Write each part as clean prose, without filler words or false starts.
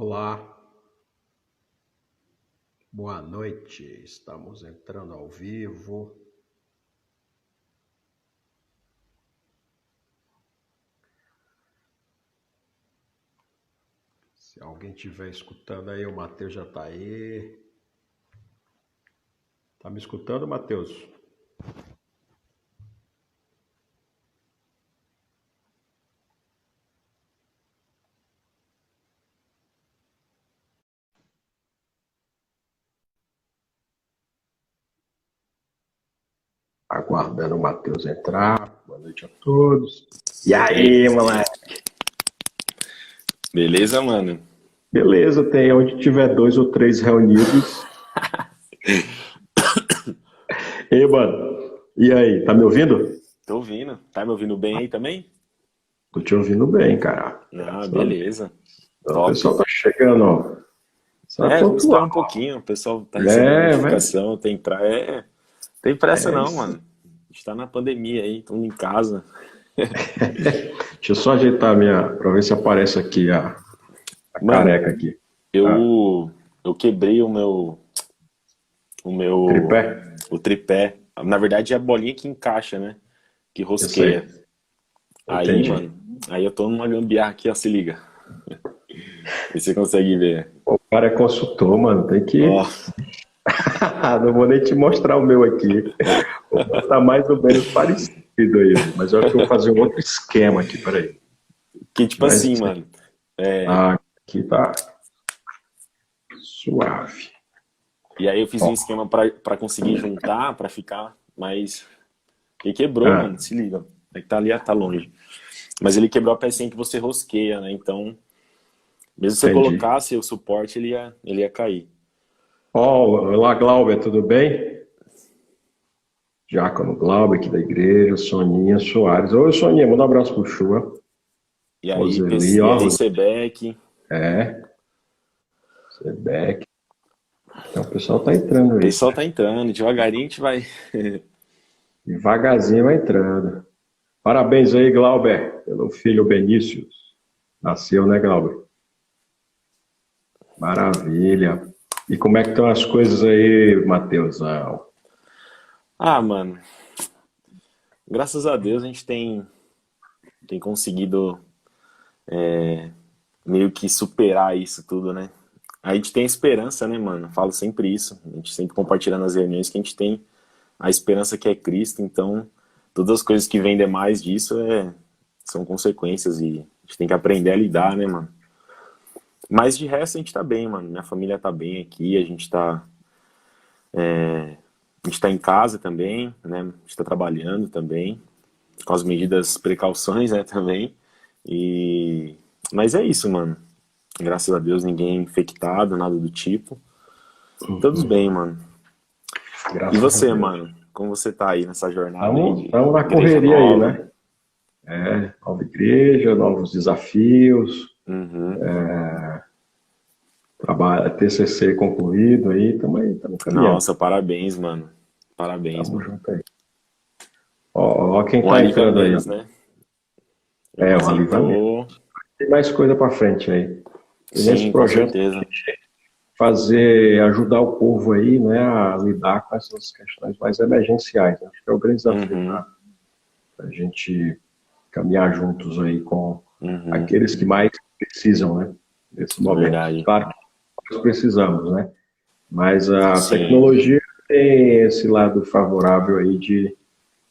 Olá, boa noite. Estamos entrando ao vivo. Se alguém estiver escutando aí, o Matheus já está aí. Tá me escutando, Matheus? Aguardando o Matheus entrar. Boa noite a todos. E aí, moleque? Beleza, mano? Beleza, tem onde tiver 2 ou 3 reunidos. Ei, mano. E aí, tá me ouvindo? Tô ouvindo. Tá me ouvindo bem aí também? Tô te ouvindo bem, cara. Ah, beleza. O Top. pessoal tá chegando, ó. Só Vamos esperar pontual. um pouquinho. O pessoal tá recebendo notificação, tem pressa não, isso. mano. A gente tá na pandemia aí, todo mundo em casa. Deixa eu só ajeitar pra ver se aparece aqui a Mano, careca aqui. eu quebrei Tripé? o tripé. Na verdade é a bolinha que encaixa, né? Que Eu sei. rosqueia. Aí, Entendi. mano, aí eu tô numa gambiarra aqui, ó, se liga. E você consegue ver. O cara é consultor, mano. Tem que. Ó, Não vou nem te mostrar o meu aqui. Vou botar mais ou menos parecido aí. Mas eu acho que eu vou fazer um outro esquema aqui, peraí. que tipo Mas assim, mano. aqui tá suave. E aí eu fiz um esquema pra conseguir juntar, pra ficar mais... Ele quebrou, mano, se liga. É que tá ali, tá longe. Mas ele quebrou a pecinha que você rosqueia, né? Então, mesmo se você Entendi. colocasse o suporte, ele ia cair. Olá, Glauber, tudo bem? Diácono Glauber aqui da igreja, Soninha Soares. Oi, Soninha, manda um abraço pro Chua. E aí, Roseli, ó. Sebeck. Sebeck. Então o pessoal tá entrando O aí. pessoal tá entrando, devagarinho a gente vai... Devagarzinho vai entrando. Parabéns aí, Glauber, pelo filho Benícius. Nasceu, né, Glauber? Maravilha. E como é que estão as coisas aí, Matheusão? Mano, graças a Deus a gente tem conseguido meio que superar isso tudo, né? A gente tem esperança, né, mano? Eu falo sempre isso. A gente sempre compartilha nas reuniões que a gente tem a esperança que é Cristo, então todas as coisas que vêm demais disso são consequências e a gente tem que aprender a lidar, né, mano? Mas de resto a gente tá bem, mano. Minha família tá bem aqui, a gente tá em casa também, né? A gente tá trabalhando também, com as medidas precauções, né, também. Mas é isso, mano. Graças a Deus ninguém é infectado, nada do tipo. Todos bem, mano. Graças E você, a Deus. mano? Como você tá aí nessa jornada aí de Estamos na igreja correria aí, nova? né? Nova igreja, novos desafios, Uhum. trabalho, TCC concluído aí, estamos caminhando. Nossa, parabéns, mano. Parabéns, Tamo mano. junto aí. Ó, quem Um tá alívio a entrando aí, ó. menos, né? Já O Alivamento. aposentou. Tem mais coisa para frente aí. E nesse Sim, com projeto, certeza. ajudar o povo aí, né, a lidar com essas questões mais emergenciais. Né? Acho que é o grande desafio Uhum, para a gente caminhar juntos aí com uhum. aqueles que mais precisam, né, nesse momento. Verdade. Claro que nós precisamos, né, mas a Sim. tecnologia tem esse lado favorável aí de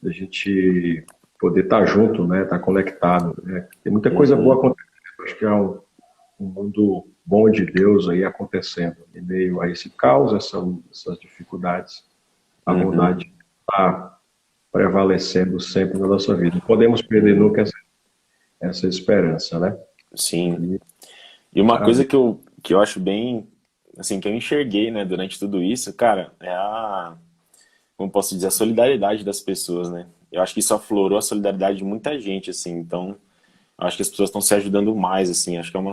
a gente poder estar junto, né, estar conectado, né. Tem muita coisa boa Uhum, acontecendo. Acho que é um mundo bom de Deus aí acontecendo. Em meio a esse caos, essas dificuldades, a uhum. bondade está prevalecendo sempre na nossa vida. Não podemos perder nunca essa esperança, né? Sim. E, E uma coisa maravilha. que eu acho bem, assim, que eu enxerguei, né, durante tudo isso, cara, como posso dizer, a solidariedade das pessoas, né? Eu acho que isso aflorou a solidariedade de muita gente, assim, então, eu acho que as pessoas estão se ajudando mais, assim, acho que é um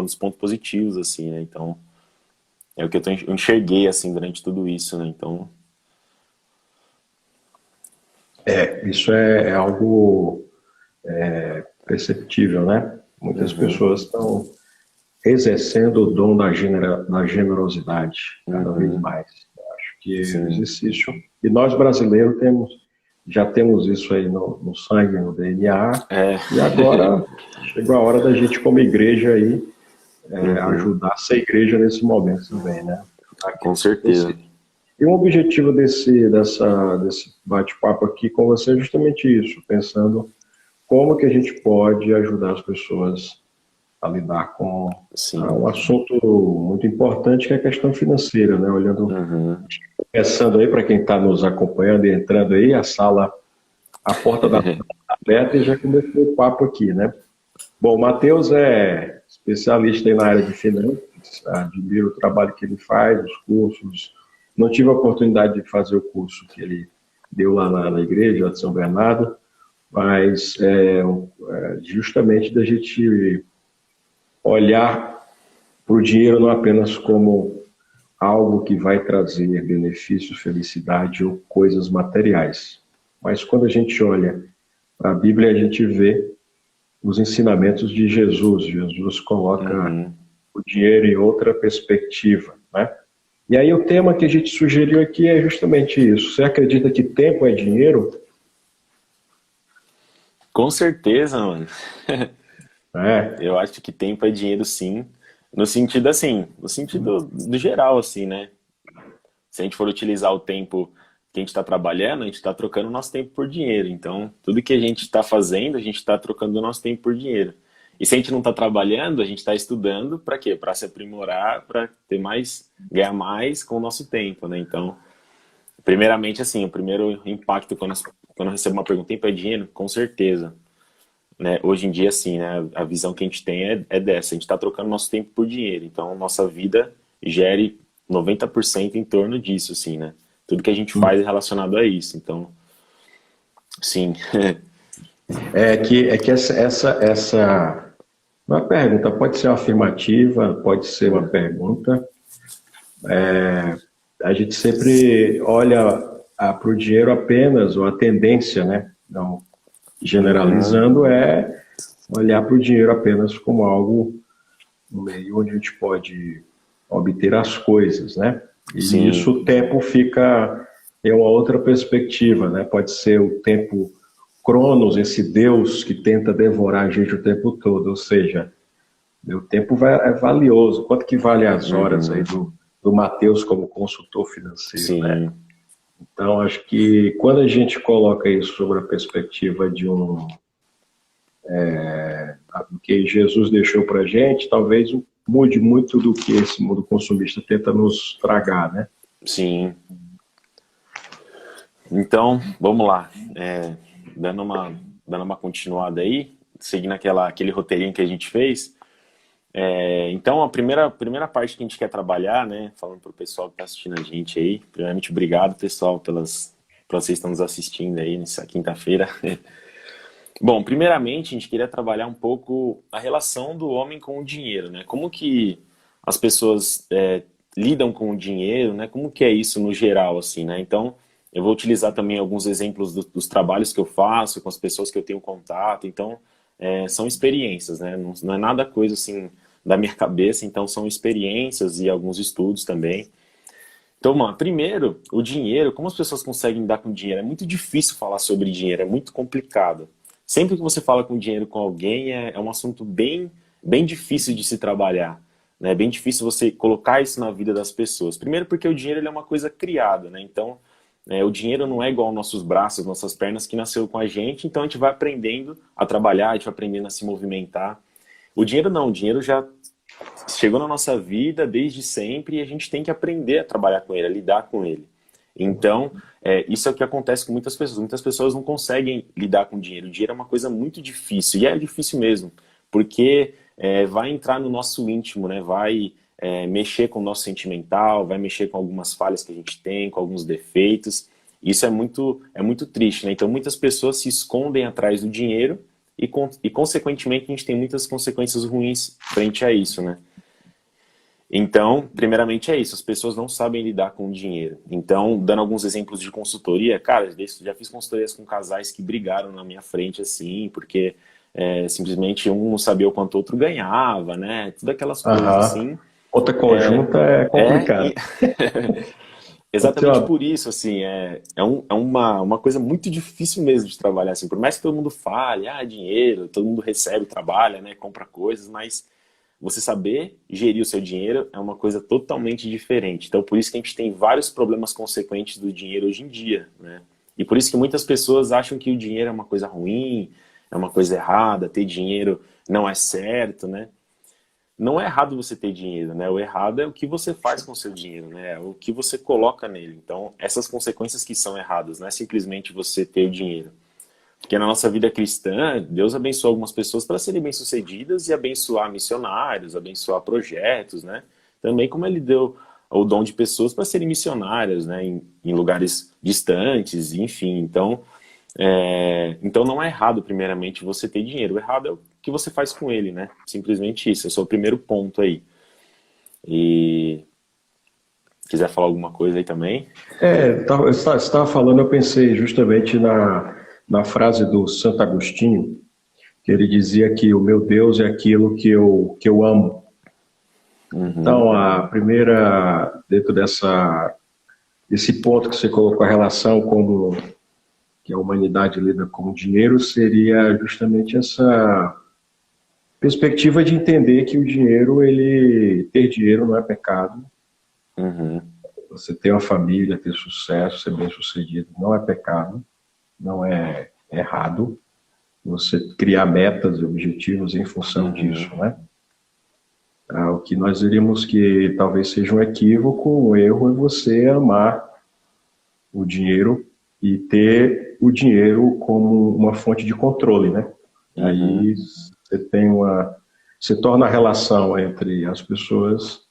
dos pontos positivos, assim, né? Então, é o que eu enxerguei, assim, durante tudo isso, né? Então, Isso é algo perceptível, né? Muitas uhum, pessoas estão exercendo o dom da generosidade cada vez Uhum. mais. Eu acho que o Sim. exercício, e nós brasileiros já temos isso aí no sangue, no DNA, É. e agora chegou a hora da gente, como igreja, aí, Uhum. ajudar a ser igreja nesse momento também, né? Ajudar Com aqueles que certeza. precisam. E o objetivo desse bate-papo aqui com você é justamente isso, pensando como que a gente pode ajudar as pessoas a lidar com Sim. um assunto muito importante que é a questão financeira, né? Olhando, Uhum. pensando aí para quem está nos acompanhando e entrando aí, a porta da sala está aberta e já começou o papo aqui, né? Bom, o Matheus é especialista aí na área de finanças, admiro o trabalho que ele faz, os cursos. Não tive a oportunidade de fazer o curso que ele deu lá na igreja de São Bernardo, mas justamente da gente olhar para o dinheiro não apenas como algo que vai trazer benefício, felicidade ou coisas materiais, mas quando a gente olha para a Bíblia, a gente vê os ensinamentos de Jesus. Jesus coloca Uhum. o dinheiro em outra perspectiva, né? E aí o tema que a gente sugeriu aqui é justamente isso. Você acredita que tempo é dinheiro? Com certeza, mano. É, Eu acho que tempo é dinheiro, sim. No sentido assim, no sentido do geral, assim, né? Se a gente for utilizar o tempo que a gente está trabalhando, a gente está trocando o nosso tempo por dinheiro. Então, tudo que a gente está fazendo, a gente está trocando o nosso tempo por dinheiro. E se a gente não está trabalhando, a gente está estudando para quê? Para se aprimorar, para ter mais, ganhar mais com o nosso tempo, né? Então, primeiramente, assim, o primeiro impacto quando eu recebo uma pergunta, tempo é dinheiro? Com certeza. Né? Hoje em dia, assim, né? A visão que a gente tem é dessa. A gente está trocando nosso tempo por dinheiro. Então, nossa vida gere 90% em torno disso, assim, né? Tudo que a gente faz é relacionado a isso. Então, sim. é que essa uma pergunta pode ser uma afirmativa, pode ser uma pergunta. A gente sempre olha para o dinheiro apenas, ou a tendência, né? Não Uhum. generalizando, é olhar para o dinheiro apenas como algo, um meio onde a gente pode obter as coisas, né? E Sim. nisso o tempo fica em uma outra perspectiva, né? Pode ser o tempo Cronos, esse Deus que tenta devorar a gente o tempo todo, ou seja, meu tempo é valioso. Quanto que vale as horas aí Uhum. do Matheus como consultor financeiro, né? Sim. Então, acho que quando a gente coloca isso sobre a perspectiva do que Jesus deixou para a gente, talvez mude muito do que esse mundo consumista tenta nos tragar, né? Sim. Então, vamos lá. Dando uma continuada aí, seguindo aquele roteirinho que a gente fez. Então, a primeira parte que a gente quer trabalhar, né, falando para o pessoal que está assistindo a gente aí, primeiramente, obrigado, pessoal, por vocês que estão nos assistindo aí nessa quinta-feira. Bom, primeiramente, a gente queria trabalhar um pouco a relação do homem com o dinheiro, né? Como que as pessoas lidam com o dinheiro, né? Como que é isso no geral, assim, né? Então, eu vou utilizar também alguns exemplos dos trabalhos que eu faço, com as pessoas que eu tenho contato. Então, são experiências, né? Não é nada coisa, assim, da minha cabeça. Então, são experiências e alguns estudos também. Então, mano, primeiro, o dinheiro, como as pessoas conseguem lidar com dinheiro? É muito difícil falar sobre dinheiro, é muito complicado. Sempre que você fala com dinheiro com alguém, é um assunto bem difícil de se trabalhar, né? É bem difícil você colocar isso na vida das pessoas. Primeiro porque o dinheiro ele é uma coisa criada, né? Então, o dinheiro não é igual aos nossos braços, nossas pernas, que nasceu com a gente, então a gente vai aprendendo a trabalhar, a gente vai aprendendo a se movimentar. O dinheiro não, o dinheiro já chegou na nossa vida desde sempre e a gente tem que aprender a trabalhar com ele, a lidar com ele. Então, isso é o que acontece com muitas pessoas. Muitas pessoas não conseguem lidar com dinheiro. O dinheiro é uma coisa muito difícil, e é difícil mesmo, porque vai entrar no nosso íntimo, né? Vai mexer com o nosso sentimental, vai mexer com algumas falhas que a gente tem, com alguns defeitos. Isso é muito triste, né? Então, muitas pessoas se escondem atrás do dinheiro e, consequentemente, a gente tem muitas consequências ruins frente a isso, né? Então, primeiramente é isso, as pessoas não sabem lidar com o dinheiro. Então, dando alguns exemplos de consultoria, cara, já fiz consultorias com casais que brigaram na minha frente, assim, porque simplesmente um não sabia o quanto o outro ganhava, né? Tudo aquelas coisas Aham. assim. Conta conjunta é É, complicado. Tem exatamente uma- por isso, assim, uma coisa muito difícil mesmo de trabalhar, assim, por mais que todo mundo fale, dinheiro, todo mundo recebe, trabalha, né, compra coisas, mas você saber gerir o seu dinheiro é uma coisa totalmente diferente. Então, por isso que a gente tem vários problemas consequentes do dinheiro hoje em dia, né? E por isso que muitas pessoas acham que o dinheiro é uma coisa ruim, é uma coisa errada, ter dinheiro não é certo, né? Não é errado você ter dinheiro, né? O errado é o que você faz com o seu dinheiro, né? É o que você coloca nele. Então, essas consequências que são erradas, não é simplesmente você ter dinheiro. Porque na nossa vida cristã, Deus abençoa algumas pessoas para serem bem-sucedidas e abençoar missionários, abençoar projetos, né? Também como ele deu o dom de pessoas para serem missionárias, né? Em lugares distantes, enfim. Então não é errado, primeiramente, você ter dinheiro. O errado é o que você faz com ele, né? Simplesmente isso. Esse é o primeiro ponto aí. E quiser falar alguma coisa aí também? Você estava falando, eu pensei justamente na frase do Santo Agostinho, que ele dizia que o meu Deus é aquilo que eu amo. Uhum, Então, a primeira, dentro desse ponto que você colocou, a relação como que a humanidade lida com o dinheiro, seria justamente essa perspectiva de entender que o dinheiro, ter dinheiro não é pecado. uhum, Você ter uma família, ter sucesso, ser bem-sucedido, não é pecado, não é errado. Você criar metas e objetivos em função uhum, disso, né? O que nós diríamos que talvez seja um equívoco, um erro, é você amar o dinheiro e ter o dinheiro como uma fonte de controle, né? uhum. Aí você torna a relação entre as pessoas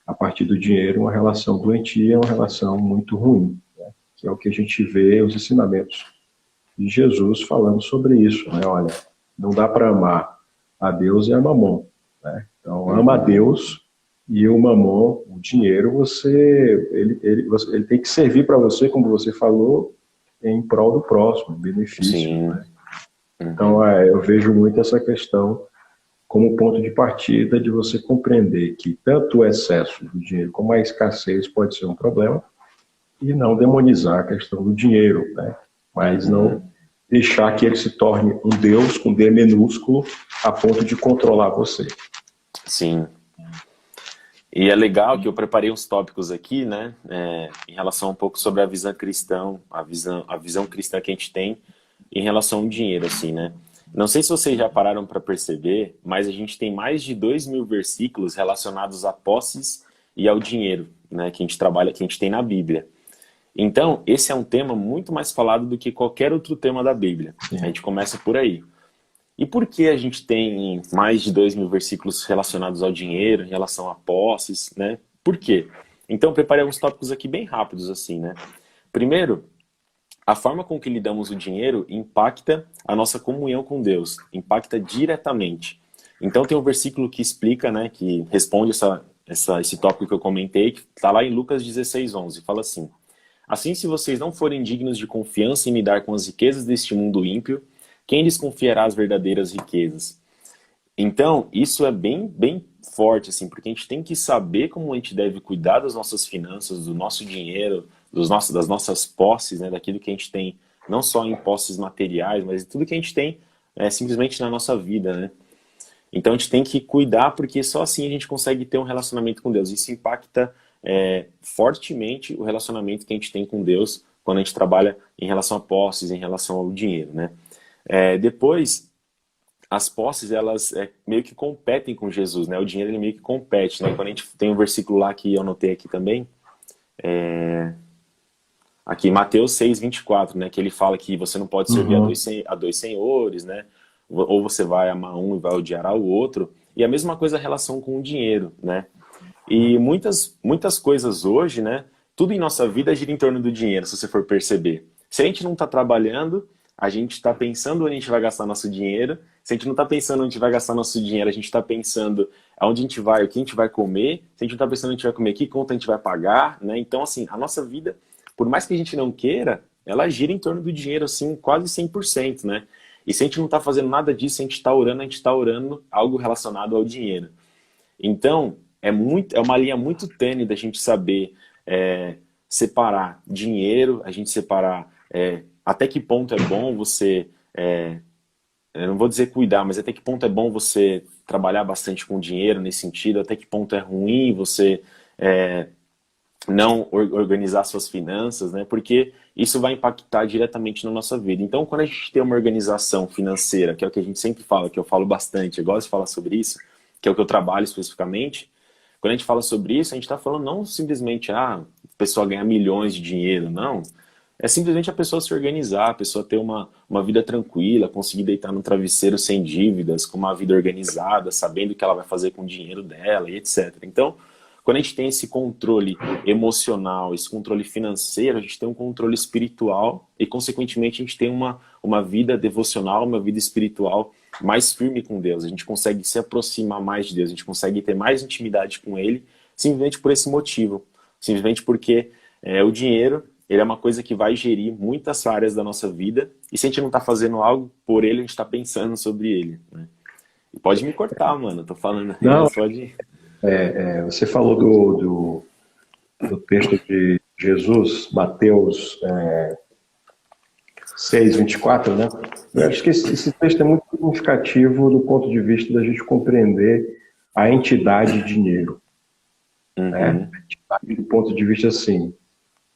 a partir do dinheiro uma relação doentia, uma relação muito ruim, né? Que é o que a gente vê os ensinamentos de Jesus falando sobre isso, né? Olha, não dá para amar a Deus e a Mamon, né? Então, ama a Uhum. Deus e o Mamon, o dinheiro, ele tem que servir para você, como você falou, em prol do próximo, em benefício, Sim. né? Então, Uhum. eu vejo muito essa questão como ponto de partida de você compreender que tanto o excesso do dinheiro como a escassez pode ser um problema e não demonizar a questão do dinheiro, né? Mas Uhum. não deixar que ele se torne um Deus com D minúsculo a ponto de controlar você. Sim. E é legal que eu preparei uns tópicos aqui, né, em relação um pouco sobre a visão cristã, a visão cristã que a gente tem em relação ao dinheiro, assim, né? Não sei se vocês já pararam para perceber, mas a gente tem mais de 2.000 versículos relacionados a posses e ao dinheiro, né, que a gente trabalha, que a gente tem na Bíblia. Então, esse é um tema muito mais falado do que qualquer outro tema da Bíblia. A Sim. gente começa por aí. E por que a gente tem mais de 2.000 versículos relacionados ao dinheiro, em relação a posses, né? Por quê? Então, eu preparei alguns tópicos aqui bem rápidos, assim, né? Primeiro, a forma com que lidamos o dinheiro impacta a nossa comunhão com Deus, impacta diretamente. Então, tem um versículo que explica, né, que responde esse tópico que eu comentei, que está lá em Lucas 16:11, fala assim: Assim, se vocês não forem dignos de confiança em me dar com as riquezas deste mundo ímpio, quem lhes confiará as verdadeiras riquezas? Então, isso é bem, bem forte, assim, porque a gente tem que saber como a gente deve cuidar das nossas finanças, do nosso dinheiro, das nossas posses, né, daquilo que a gente tem, não só em posses materiais, mas em tudo que a gente tem simplesmente na nossa vida, né? Então a gente tem que cuidar, porque só assim a gente consegue ter um relacionamento com Deus. Isso impacta fortemente o relacionamento que a gente tem com Deus quando a gente trabalha em relação a posses, em relação ao dinheiro, né? Depois, as posses, elas meio que competem com Jesus, né? O dinheiro, ele meio que compete, né? Quando a gente tem um versículo lá que eu anotei aqui também, aqui, Mateus 6:24, né? Que ele fala que você não pode servir a Uhum. a dois senhores, né? Ou você vai amar um e vai odiar ao outro. E a mesma coisa a relação com o dinheiro, né? E muitas coisas hoje, né? Tudo em nossa vida gira em torno do dinheiro, se você for perceber. Se a gente não está trabalhando, a gente está pensando onde a gente vai gastar nosso dinheiro. Se a gente não está pensando onde a gente vai gastar nosso dinheiro, a gente está pensando aonde a gente vai, o que a gente vai comer. Se a gente não está pensando onde a gente vai comer, que conta a gente vai pagar, né? Então, assim, a nossa vida, por mais que a gente não queira, ela gira em torno do dinheiro, assim, quase 100%, né? E se a gente não está fazendo nada disso, a gente está orando algo relacionado ao dinheiro. Então, é uma linha muito tênue da gente saber separar dinheiro, a gente separar até que ponto é bom você, eu não vou dizer cuidar, mas até que ponto é bom você trabalhar bastante com dinheiro nesse sentido, até que ponto é ruim você não organizar suas finanças, né? Porque isso vai impactar diretamente na nossa vida. Então, quando a gente tem uma organização financeira, que é o que a gente sempre fala, que eu falo bastante, eu gosto de falar sobre isso, que é o que eu trabalho especificamente, quando a gente fala sobre isso, a gente está falando não simplesmente, a pessoa ganhar milhões de dinheiro, não. É simplesmente a pessoa se organizar, a pessoa ter uma vida tranquila, conseguir deitar no travesseiro sem dívidas, com uma vida organizada, sabendo o que ela vai fazer com o dinheiro dela e etc. Então, quando a gente tem esse controle emocional, esse controle financeiro, a gente tem um controle espiritual e, consequentemente, a gente tem uma vida devocional, uma vida espiritual mais firme com Deus. A gente consegue se aproximar mais de Deus, a gente consegue ter mais intimidade com Ele, simplesmente por esse motivo. Simplesmente porque o dinheiro, ele é uma coisa que vai gerir muitas áreas da nossa vida, e se a gente não está fazendo algo por ele, a gente está pensando sobre ele, né? E pode me cortar, mano, eu tô falando aí, Não, mas pode... você falou do texto de Jesus, Mateus 6:24, né? Eu acho que esse texto é muito significativo do ponto de vista da gente compreender a entidade dinheiro, né? A entidade do ponto de vista assim,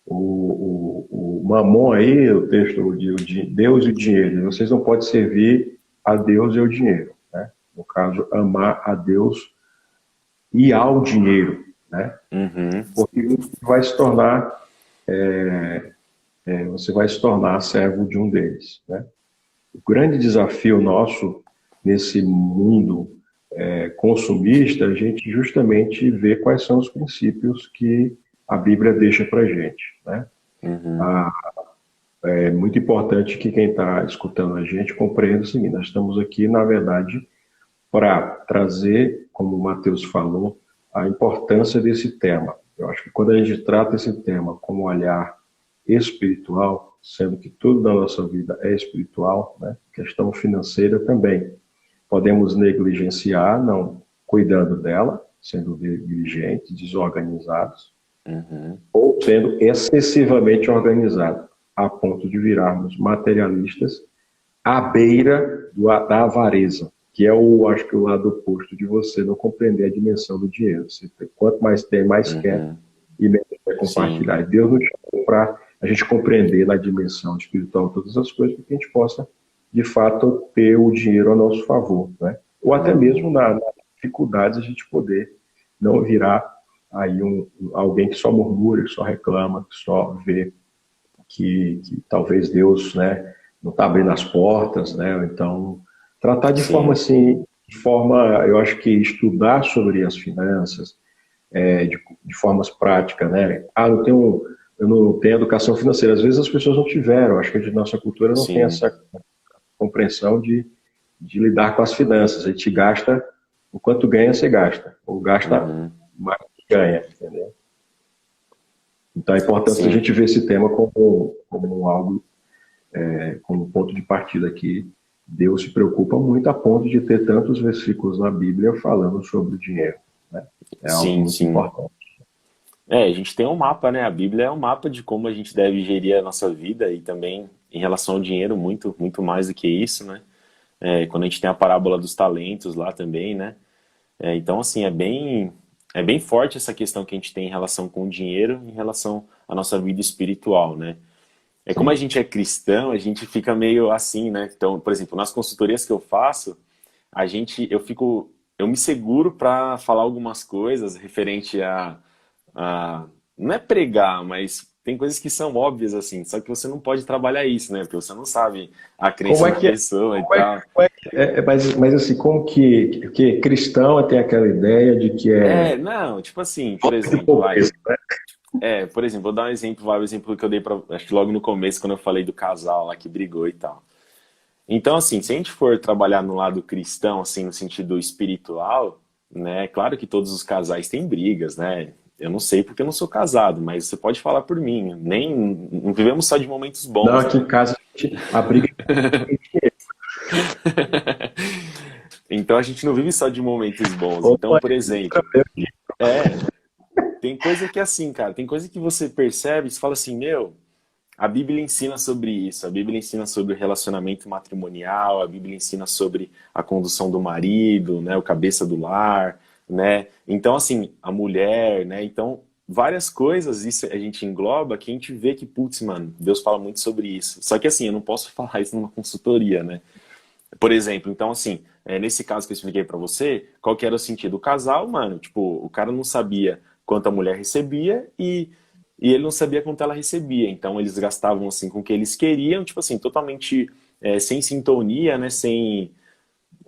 o Mamon aí, o texto de Deus e o dinheiro, vocês não podem servir a Deus e ao dinheiro, né? No caso, amar a Deus e ao dinheiro, né? Porque você vai se tornar servo de um deles, né? O grande desafio nosso nesse mundo consumista, a gente justamente vê quais são os princípios que a Bíblia deixa para a gente, né? É muito importante que quem está escutando a gente compreenda o seguinte: nós estamos aqui, na verdade, para trazer, como o Mateus falou, a importância desse tema. Eu acho que quando a gente trata esse tema com um olhar espiritual, sendo que tudo da nossa vida é espiritual, né? Questão financeira também. Podemos negligenciar, não cuidando dela, sendo negligentes, desorganizados, ou sendo excessivamente organizados, a ponto de virarmos materialistas à beira da avareza, que é acho que o lado oposto de você não compreender a dimensão do dinheiro. Quanto mais tem, mais quer e menos quer compartilhar. Sim. E Deus nos chamou para a gente compreender na dimensão espiritual todas as coisas, para que a gente possa, de fato, ter o dinheiro a nosso favor, né? Ou até mesmo nas dificuldades a gente poder não virar aí alguém que só murmura, que só reclama, que só vê que talvez Deus, né, não está abrindo as portas, né? Então, tratar de forma assim, eu acho que estudar sobre as finanças de formas práticas, né? Eu não tenho educação financeira. Às vezes as pessoas não tiveram. Acho que a nossa cultura não tem essa compreensão de lidar com as finanças. A gente gasta o quanto ganha, você gasta. Ou gasta mais do que ganha, entendeu? Então é importante a gente ver esse tema como algo, como ponto de partida que Deus se preocupa muito a ponto de ter tantos versículos na Bíblia falando sobre o dinheiro, né? É algo muito importante. A gente tem um mapa, né? A Bíblia é um mapa de como a gente deve gerir a nossa vida e também em relação ao dinheiro, muito, muito mais do que isso, né? Quando a gente tem a parábola dos talentos lá também, né? Então, assim, é bem forte essa questão que a gente tem em relação com o dinheiro, em relação à nossa vida espiritual, né? Como a gente é cristão, a gente fica meio assim, né? Então, por exemplo, nas consultorias que eu faço, eu me seguro para falar algumas coisas referente não é pregar, mas tem coisas que são óbvias, assim, só que você não pode trabalhar isso, né? Porque você não sabe a crença da pessoa e tal. Mas assim, como que cristão tem aquela ideia de que não, tipo assim, por exemplo, por exemplo, vou dar um exemplo, o exemplo que eu dei acho que logo no começo, quando eu falei do casal lá que brigou e tal. Então, assim, se a gente for trabalhar no lado cristão, assim, no sentido espiritual, né, claro que todos os casais têm brigas, né? Eu não sei porque eu não sou casado, mas você pode falar por mim. Não vivemos só de momentos bons. Não, aqui em casa a briga Então a gente não vive só de momentos bons. Então, Opa, por exemplo, é, tem coisa que é assim, cara, tem coisa que você percebe e você fala assim, meu, a Bíblia ensina sobre isso, a Bíblia ensina sobre o relacionamento matrimonial, a Bíblia ensina sobre a condução do marido, né, o cabeça do lar, né? Então, assim, a mulher, né? Então, várias coisas, isso a gente engloba que a gente vê que, putz, mano, Deus fala muito sobre isso. Só que, assim, eu não posso falar isso numa consultoria, né? Por exemplo, então assim, nesse caso que eu expliquei pra você, qual que era o sentido? O casal, mano, tipo, o cara não sabia quanto a mulher recebia e ele não sabia quanto ela recebia. Então eles gastavam assim com o que eles queriam, tipo assim, totalmente sem sintonia, né? Sem,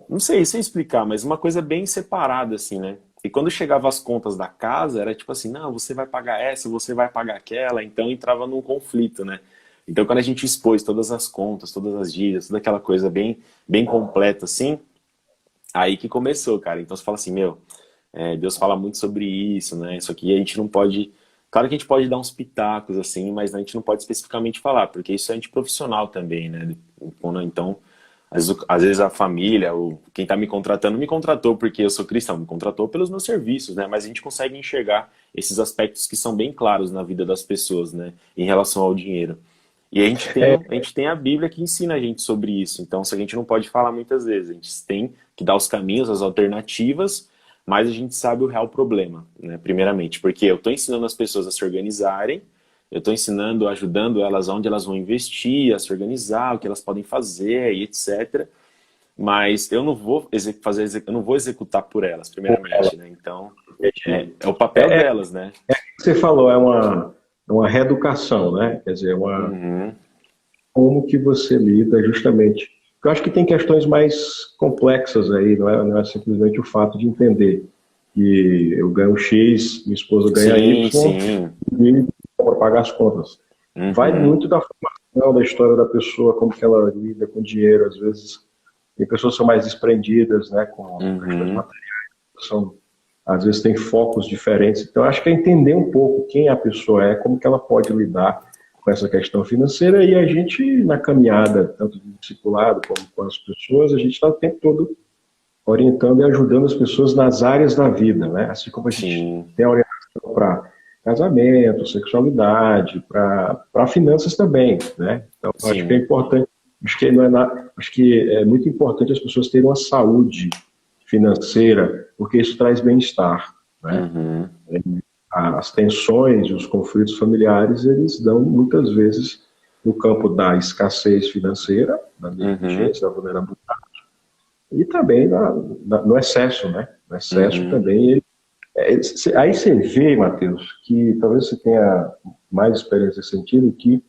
não sei, sem explicar, mas uma coisa bem separada, assim, né? E quando chegava as contas da casa, era tipo assim, não, você vai pagar essa, você vai pagar aquela, então entrava num conflito, né? Então quando a gente expôs todas as contas, todas as dívidas, toda aquela coisa bem, bem completa, assim, aí que começou, cara. Então você fala assim, meu, Deus fala muito sobre isso, né? Isso aqui a gente não pode. Claro que a gente pode dar uns pitacos, assim, mas a gente não pode especificamente falar, porque isso é antiprofissional também, né? Então, às vezes a família, ou quem está me contratando, me contratou porque eu sou cristão, me contratou pelos meus serviços, né? Mas a gente consegue enxergar esses aspectos que são bem claros na vida das pessoas, né? Em relação ao dinheiro. E a gente tem a Bíblia que ensina a gente sobre isso. Então, se a gente não pode falar muitas vezes, a gente tem que dar os caminhos, as alternativas, mas a gente sabe o real problema, né? Primeiramente, porque eu estou ensinando as pessoas a se organizarem, eu estou ensinando, ajudando elas onde elas vão investir, a se organizar, o que elas podem fazer e etc. Mas eu não vou eu não vou executar por elas, primeiramente, né? Então, é o papel é, delas, né? que você falou, é uma reeducação, né? Quer dizer, Uhum. como que você lida justamente. Eu acho que tem questões mais complexas aí, não é simplesmente o fato de entender que eu ganho X, minha esposa ganha Sim, Y, sim. e para pagar as contas. Vai Uhum. muito da formação, da história da pessoa, como que ela lida com dinheiro. Às vezes, tem pessoas que são mais desprendidas, né, com questões Uhum. materiais, são, às vezes tem focos diferentes. Então, acho que é entender um pouco quem a pessoa é, como que ela pode lidar com essa questão financeira, e a gente, na caminhada, tanto do discipulado como com as pessoas, a gente está o tempo todo orientando e ajudando as pessoas nas áreas da vida, né? Assim como a gente Sim, tem a orientação para casamento, sexualidade, para finanças também, né? Então, acho que é sim. importante, acho que é muito importante as pessoas terem uma saúde financeira, porque isso traz bem-estar, né? Uhum. As tensões e os conflitos familiares, eles dão muitas vezes no campo da escassez financeira, da Uhum. negligência, da vulnerabilidade, e também no excesso, né? No excesso Uhum. também. Aí você vê, Matheus, que talvez você tenha mais experiência nesse sentido, que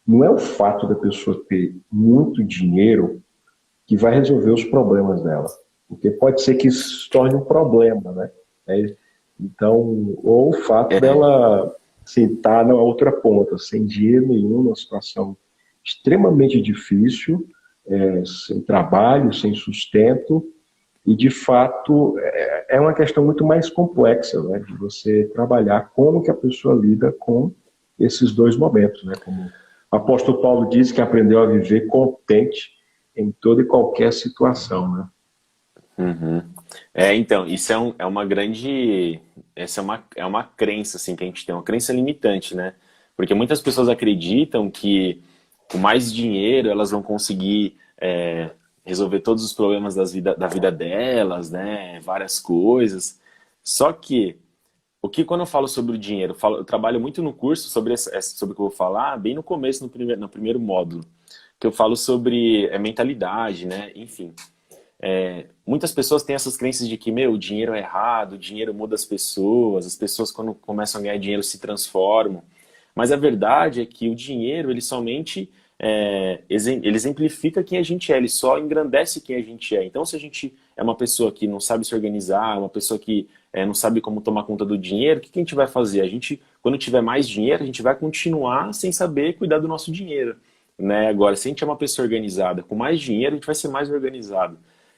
não é o fato da pessoa ter muito dinheiro que vai resolver os problemas dela. Porque pode ser que isso se torne um problema, né? Então, ou o fato É. dela assim, estar na outra ponta, sem dinheiro nenhum, numa situação extremamente difícil, sem trabalho, sem sustento, e de fato é uma questão muito mais complexa, né, de você trabalhar como que a pessoa lida com esses dois momentos, né? Como o apóstolo Paulo diz que aprendeu a viver contente em toda e qualquer situação, né? Uhum. Então, isso é uma grande. Essa é uma crença, assim, que a gente tem, uma crença limitante, né? Porque muitas pessoas acreditam que com mais dinheiro elas vão conseguir resolver todos os problemas da vida delas, né? Várias coisas. Só que, quando eu falo sobre o dinheiro, eu trabalho muito no curso sobre o que eu vou falar, bem no começo, no primeiro módulo, que eu falo sobre mentalidade, né? Enfim. Muitas pessoas têm essas crenças de que, meu, o dinheiro é errado, o dinheiro muda as pessoas quando começam a ganhar dinheiro se transformam. Mas a verdade é que o dinheiro, ele somente ele exemplifica quem a gente é, ele só engrandece quem a gente é. Então, se a gente é uma pessoa que não sabe se organizar, uma pessoa que não sabe como tomar conta do dinheiro, o que a gente vai fazer? A gente, quando tiver mais dinheiro, a gente vai continuar sem saber cuidar do nosso dinheiro. Né? Agora, se a gente é uma pessoa organizada, com mais dinheiro, a gente vai ser mais organizado.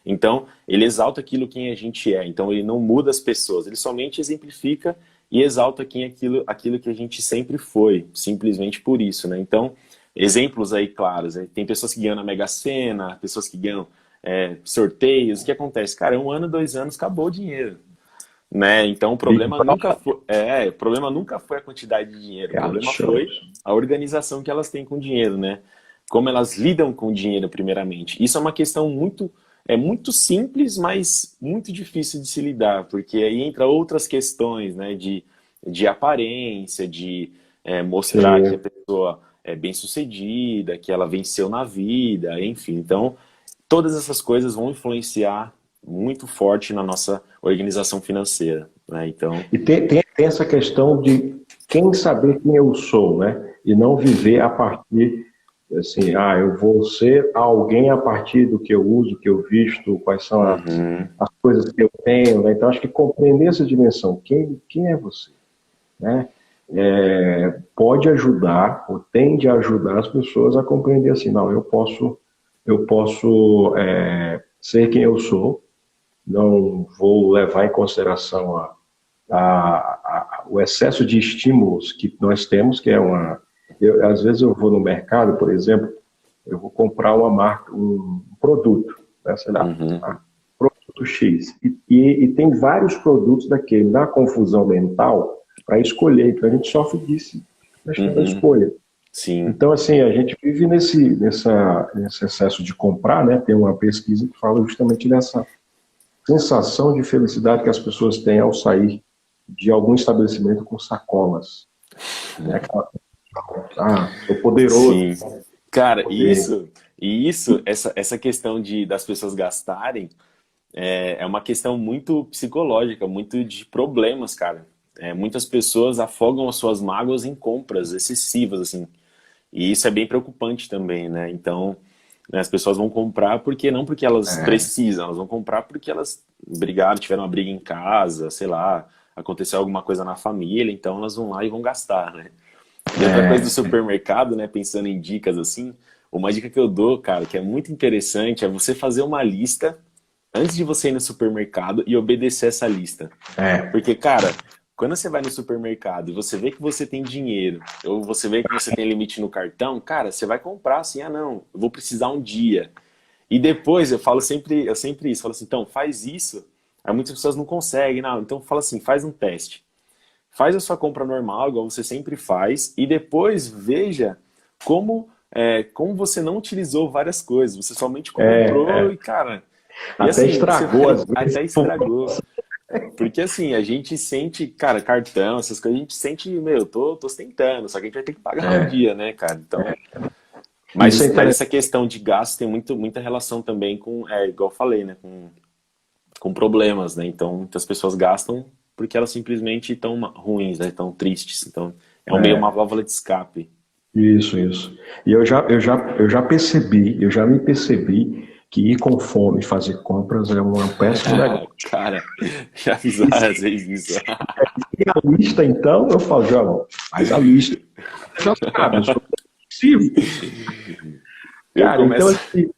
Então, ele exalta aquilo quem a gente é. Então, ele não muda as pessoas. Ele somente exemplifica e exalta aquilo que a gente sempre foi, simplesmente por isso, né? Então, exemplos aí claros. Tem pessoas que ganham na Mega Sena, pessoas que ganham sorteios. O que acontece? Cara, 1 ano, 2 anos, acabou o dinheiro. Né? Então o problema nunca foi a quantidade de dinheiro, o problema foi a organização que elas têm com o dinheiro, né? Como elas lidam com o dinheiro primeiramente. Isso é uma questão muito simples, mas muito difícil de se lidar, porque aí entra outras questões, né? De aparência, de mostrar que a pessoa é bem-sucedida, que ela venceu na vida, enfim. Então, todas essas coisas vão influenciar muito forte na nossa organização financeira, né? Então... E tem essa questão de quem saber quem eu sou, né? E não viver a partir, assim, eu vou ser alguém a partir do que eu uso, que eu visto, quais são as coisas que eu tenho, né? Então, acho que compreender essa dimensão, quem é você, né? Pode ajudar, ou tende a ajudar as pessoas a compreender assim, não, eu posso ser quem eu sou, não vou levar em consideração o excesso de estímulos que nós temos, que às vezes eu vou no mercado, por exemplo, eu vou comprar uma marca, um produto, né, sei lá, produto X, e tem vários produtos daquele, dá confusão mental para escolher, então a gente sofre disso, da escolha. Sim. Então, assim, a gente vive nesse excesso de comprar, né? Tem uma pesquisa que fala justamente dessa sensação de felicidade que as pessoas têm ao sair de algum estabelecimento com sacolas. Né? Sou poderoso. Sim. Cara, essa questão das pessoas gastarem é uma questão muito psicológica, muito de problemas, cara. Muitas pessoas afogam as suas mágoas em compras excessivas, assim. E isso é bem preocupante também, né? Então, né, as pessoas vão comprar não porque elas precisam, elas vão comprar porque elas brigaram, tiveram uma briga em casa, sei lá, aconteceu alguma coisa na família, então elas vão lá e vão gastar, né? E outra coisa do supermercado, né, pensando em dicas assim, uma dica que eu dou, cara, que é muito interessante, é você fazer uma lista antes de você ir no supermercado e obedecer essa lista. Porque, cara, quando você vai no supermercado e você vê que você tem dinheiro, ou você vê que você tem limite no cartão, cara, você vai comprar assim, não, eu vou precisar um dia. E depois eu sempre isso, falo assim, então, faz isso. Aí muitas pessoas não conseguem, não, então fala assim, faz um teste. Faz a sua compra normal, igual você sempre faz, e depois veja como você não utilizou várias coisas, você somente comprou e, cara... Até assim, estragou, às vezes. Até estragou. Porque assim, a gente sente, cara, cartão, essas coisas, a gente sente, tô ostentando, só que a gente vai ter que pagar um dia, né, cara? Então, mas essa questão de gasto tem muita relação também com, igual eu falei, né, com problemas, né? Então, muitas pessoas gastam porque elas simplesmente estão ruins, né? Estão tristes. Então, meio uma válvula de escape. Isso. E eu já me percebi que ir com fome fazer compras é uma péssima negócio. Cara, já fiz várias vezes isso. E a lista, então, eu falo, já faz a lista. Já sabe, eu sou possível. Cara, então, assim,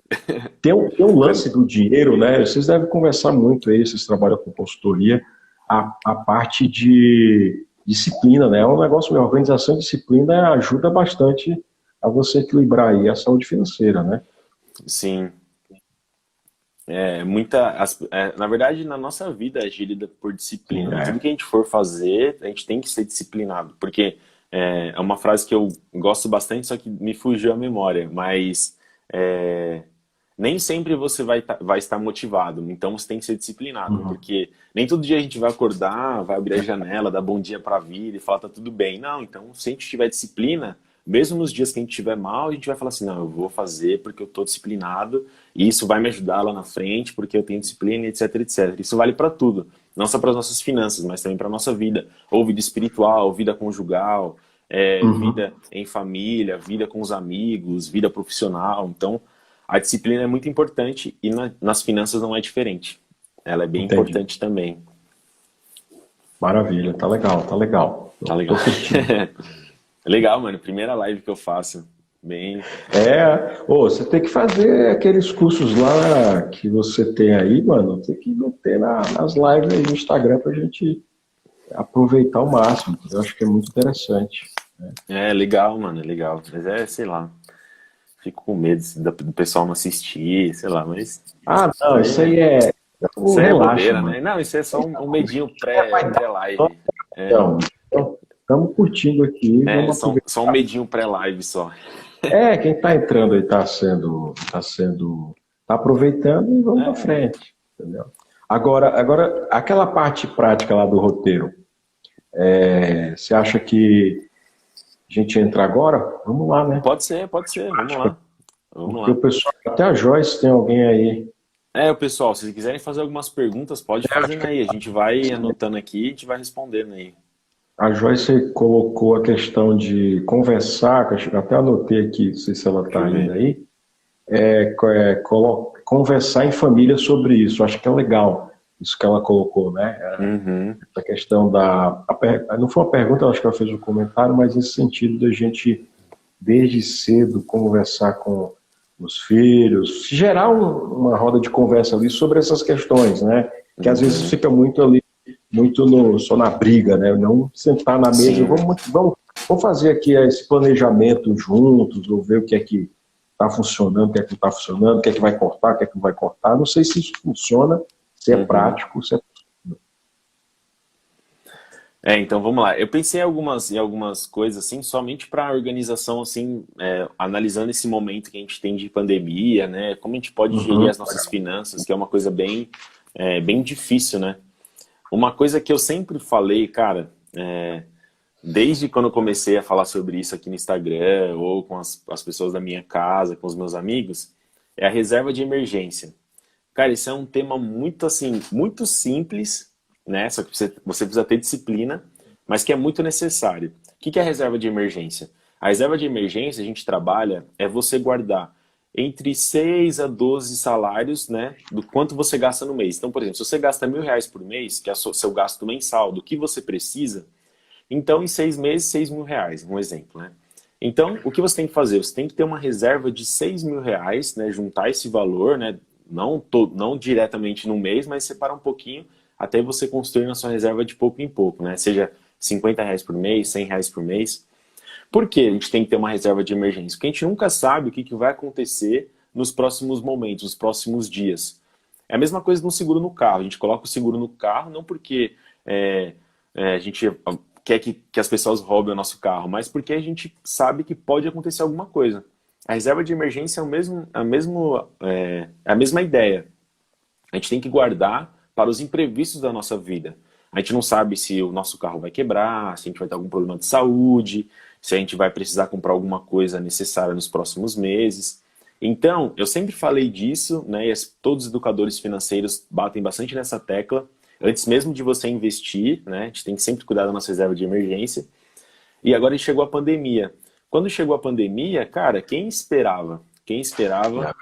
tem um lance do dinheiro, né? Vocês devem conversar muito aí, vocês trabalham com consultoria, a parte de disciplina, né? É um negócio, a organização e disciplina ajuda bastante a você equilibrar aí a saúde financeira, né? Sim. Na verdade, na nossa vida é gerida por disciplina. Tudo que a gente for fazer, a gente tem que ser disciplinado. Porque é uma frase que eu gosto bastante, só que me fugiu a memória. Mas nem sempre você vai estar motivado. Então você tem que ser disciplinado. Porque nem todo dia a gente vai acordar, vai abrir a janela, dar bom dia para a vida e falar tá tudo bem. Não, então se a gente tiver disciplina... Mesmo nos dias que a gente estiver mal, a gente vai falar assim, não, eu vou fazer porque eu estou disciplinado e isso vai me ajudar lá na frente porque eu tenho disciplina, etc, etc. Isso vale para tudo, não só para as nossas finanças, mas também para a nossa vida. Ou vida espiritual, vida conjugal, vida em família, vida com os amigos, vida profissional. Então, a disciplina é muito importante e nas finanças não é diferente. Ela é bem importante também. Maravilha, tá legal. Tá legal. Legal, mano. Primeira live que eu faço. Bem... você tem que fazer aqueles cursos lá que você tem aí, mano. Tem que meter nas lives aí no Instagram pra gente aproveitar ao máximo. Eu acho que é muito interessante. Legal, mano. Legal. Mas sei lá. fico com medo assim, do pessoal não assistir, sei lá, mas Ah, isso não, isso aí é. isso aí é Relaxa, bobeira, mano. né? Não, isso é só um medinho Vai dar. pré-live. É, Então, estamos curtindo aqui, vamos só um aproveitar. medinho pré-live só. Quem está entrando aí tá aproveitando e vamos para É, frente, entendeu? Agora, aquela parte prática lá do roteiro, você acha que a gente entra agora? Vamos lá, né? pode ser, vamos lá. Vamos Porque o lá. pessoal, até a Joyce tem alguém aí. Pessoal, se quiserem fazer algumas perguntas, pode fazendo aí. A gente vai anotando aqui e a gente vai respondendo aí. A Joyce colocou a questão de conversar, que eu até anotei aqui, não sei se ela Deixa está eu ainda ver. aí, conversar em família sobre isso. Acho que é legal isso que ela colocou, né? Uhum, A questão não foi uma pergunta, acho que ela fez um comentário, mas nesse sentido da gente, desde cedo, conversar com os filhos, gerar uma roda de conversa ali sobre essas questões, né? Que às vezes uhum. fica muito ali, só na briga, né? Não sentar na mesa, Sim. vamos fazer aqui esse planejamento juntos, ou ver o que é que está funcionando, o que é que não está funcionando, o que é que vai cortar, o que é que não vai cortar. Não sei se isso funciona, se é Uhum. prático, se é. Então vamos lá. Eu pensei em algumas coisas assim, somente para organização assim, analisando esse momento que a gente tem de pandemia, né? Como a gente pode gerir Uhum. as nossas finanças, que é uma coisa bem difícil, né? Uma coisa que eu sempre falei, cara, desde quando eu comecei a falar sobre isso aqui no Instagram ou com as pessoas da minha casa, com os meus amigos, é a reserva de emergência. Cara, isso é um tema muito assim, muito simples, né? Só que você precisa ter disciplina, mas que é muito necessário. O que é a reserva de emergência? A reserva de emergência, a gente trabalha, é você guardar entre 6 a 12 salários, né? Do quanto você gasta no mês. Então, por exemplo, se você gasta R$ 1.000 por mês, que é o seu gasto mensal, do que você precisa, então em 6 meses, R$ 6.000, um exemplo, né? Então, o que você tem que fazer? Você tem que ter uma reserva de R$ 6.000, né? Juntar esse valor, né? Não diretamente no mês, mas separar um pouquinho até você construir na sua reserva de pouco em pouco, né? Seja R$ 50 por mês, R$ 100 por mês. Por que a gente tem que ter uma reserva de emergência? Porque a gente nunca sabe o que vai acontecer nos próximos momentos, nos próximos dias. É a mesma coisa no seguro no carro. A gente coloca o seguro no carro não porque a gente quer que as pessoas roubem o nosso carro, mas porque a gente sabe que pode acontecer alguma coisa. A reserva de emergência é a mesma ideia. A gente tem que guardar para os imprevistos da nossa vida. A gente não sabe se o nosso carro vai quebrar, se a gente vai ter algum problema de saúde, se a gente vai precisar comprar alguma coisa necessária nos próximos meses. Então, eu sempre falei disso, né? E todos os educadores financeiros batem bastante nessa tecla. Antes mesmo de você investir, né? A gente tem que sempre cuidar da nossa reserva de emergência. E agora chegou a pandemia. Quando chegou a pandemia, cara, quem esperava? Quem esperava?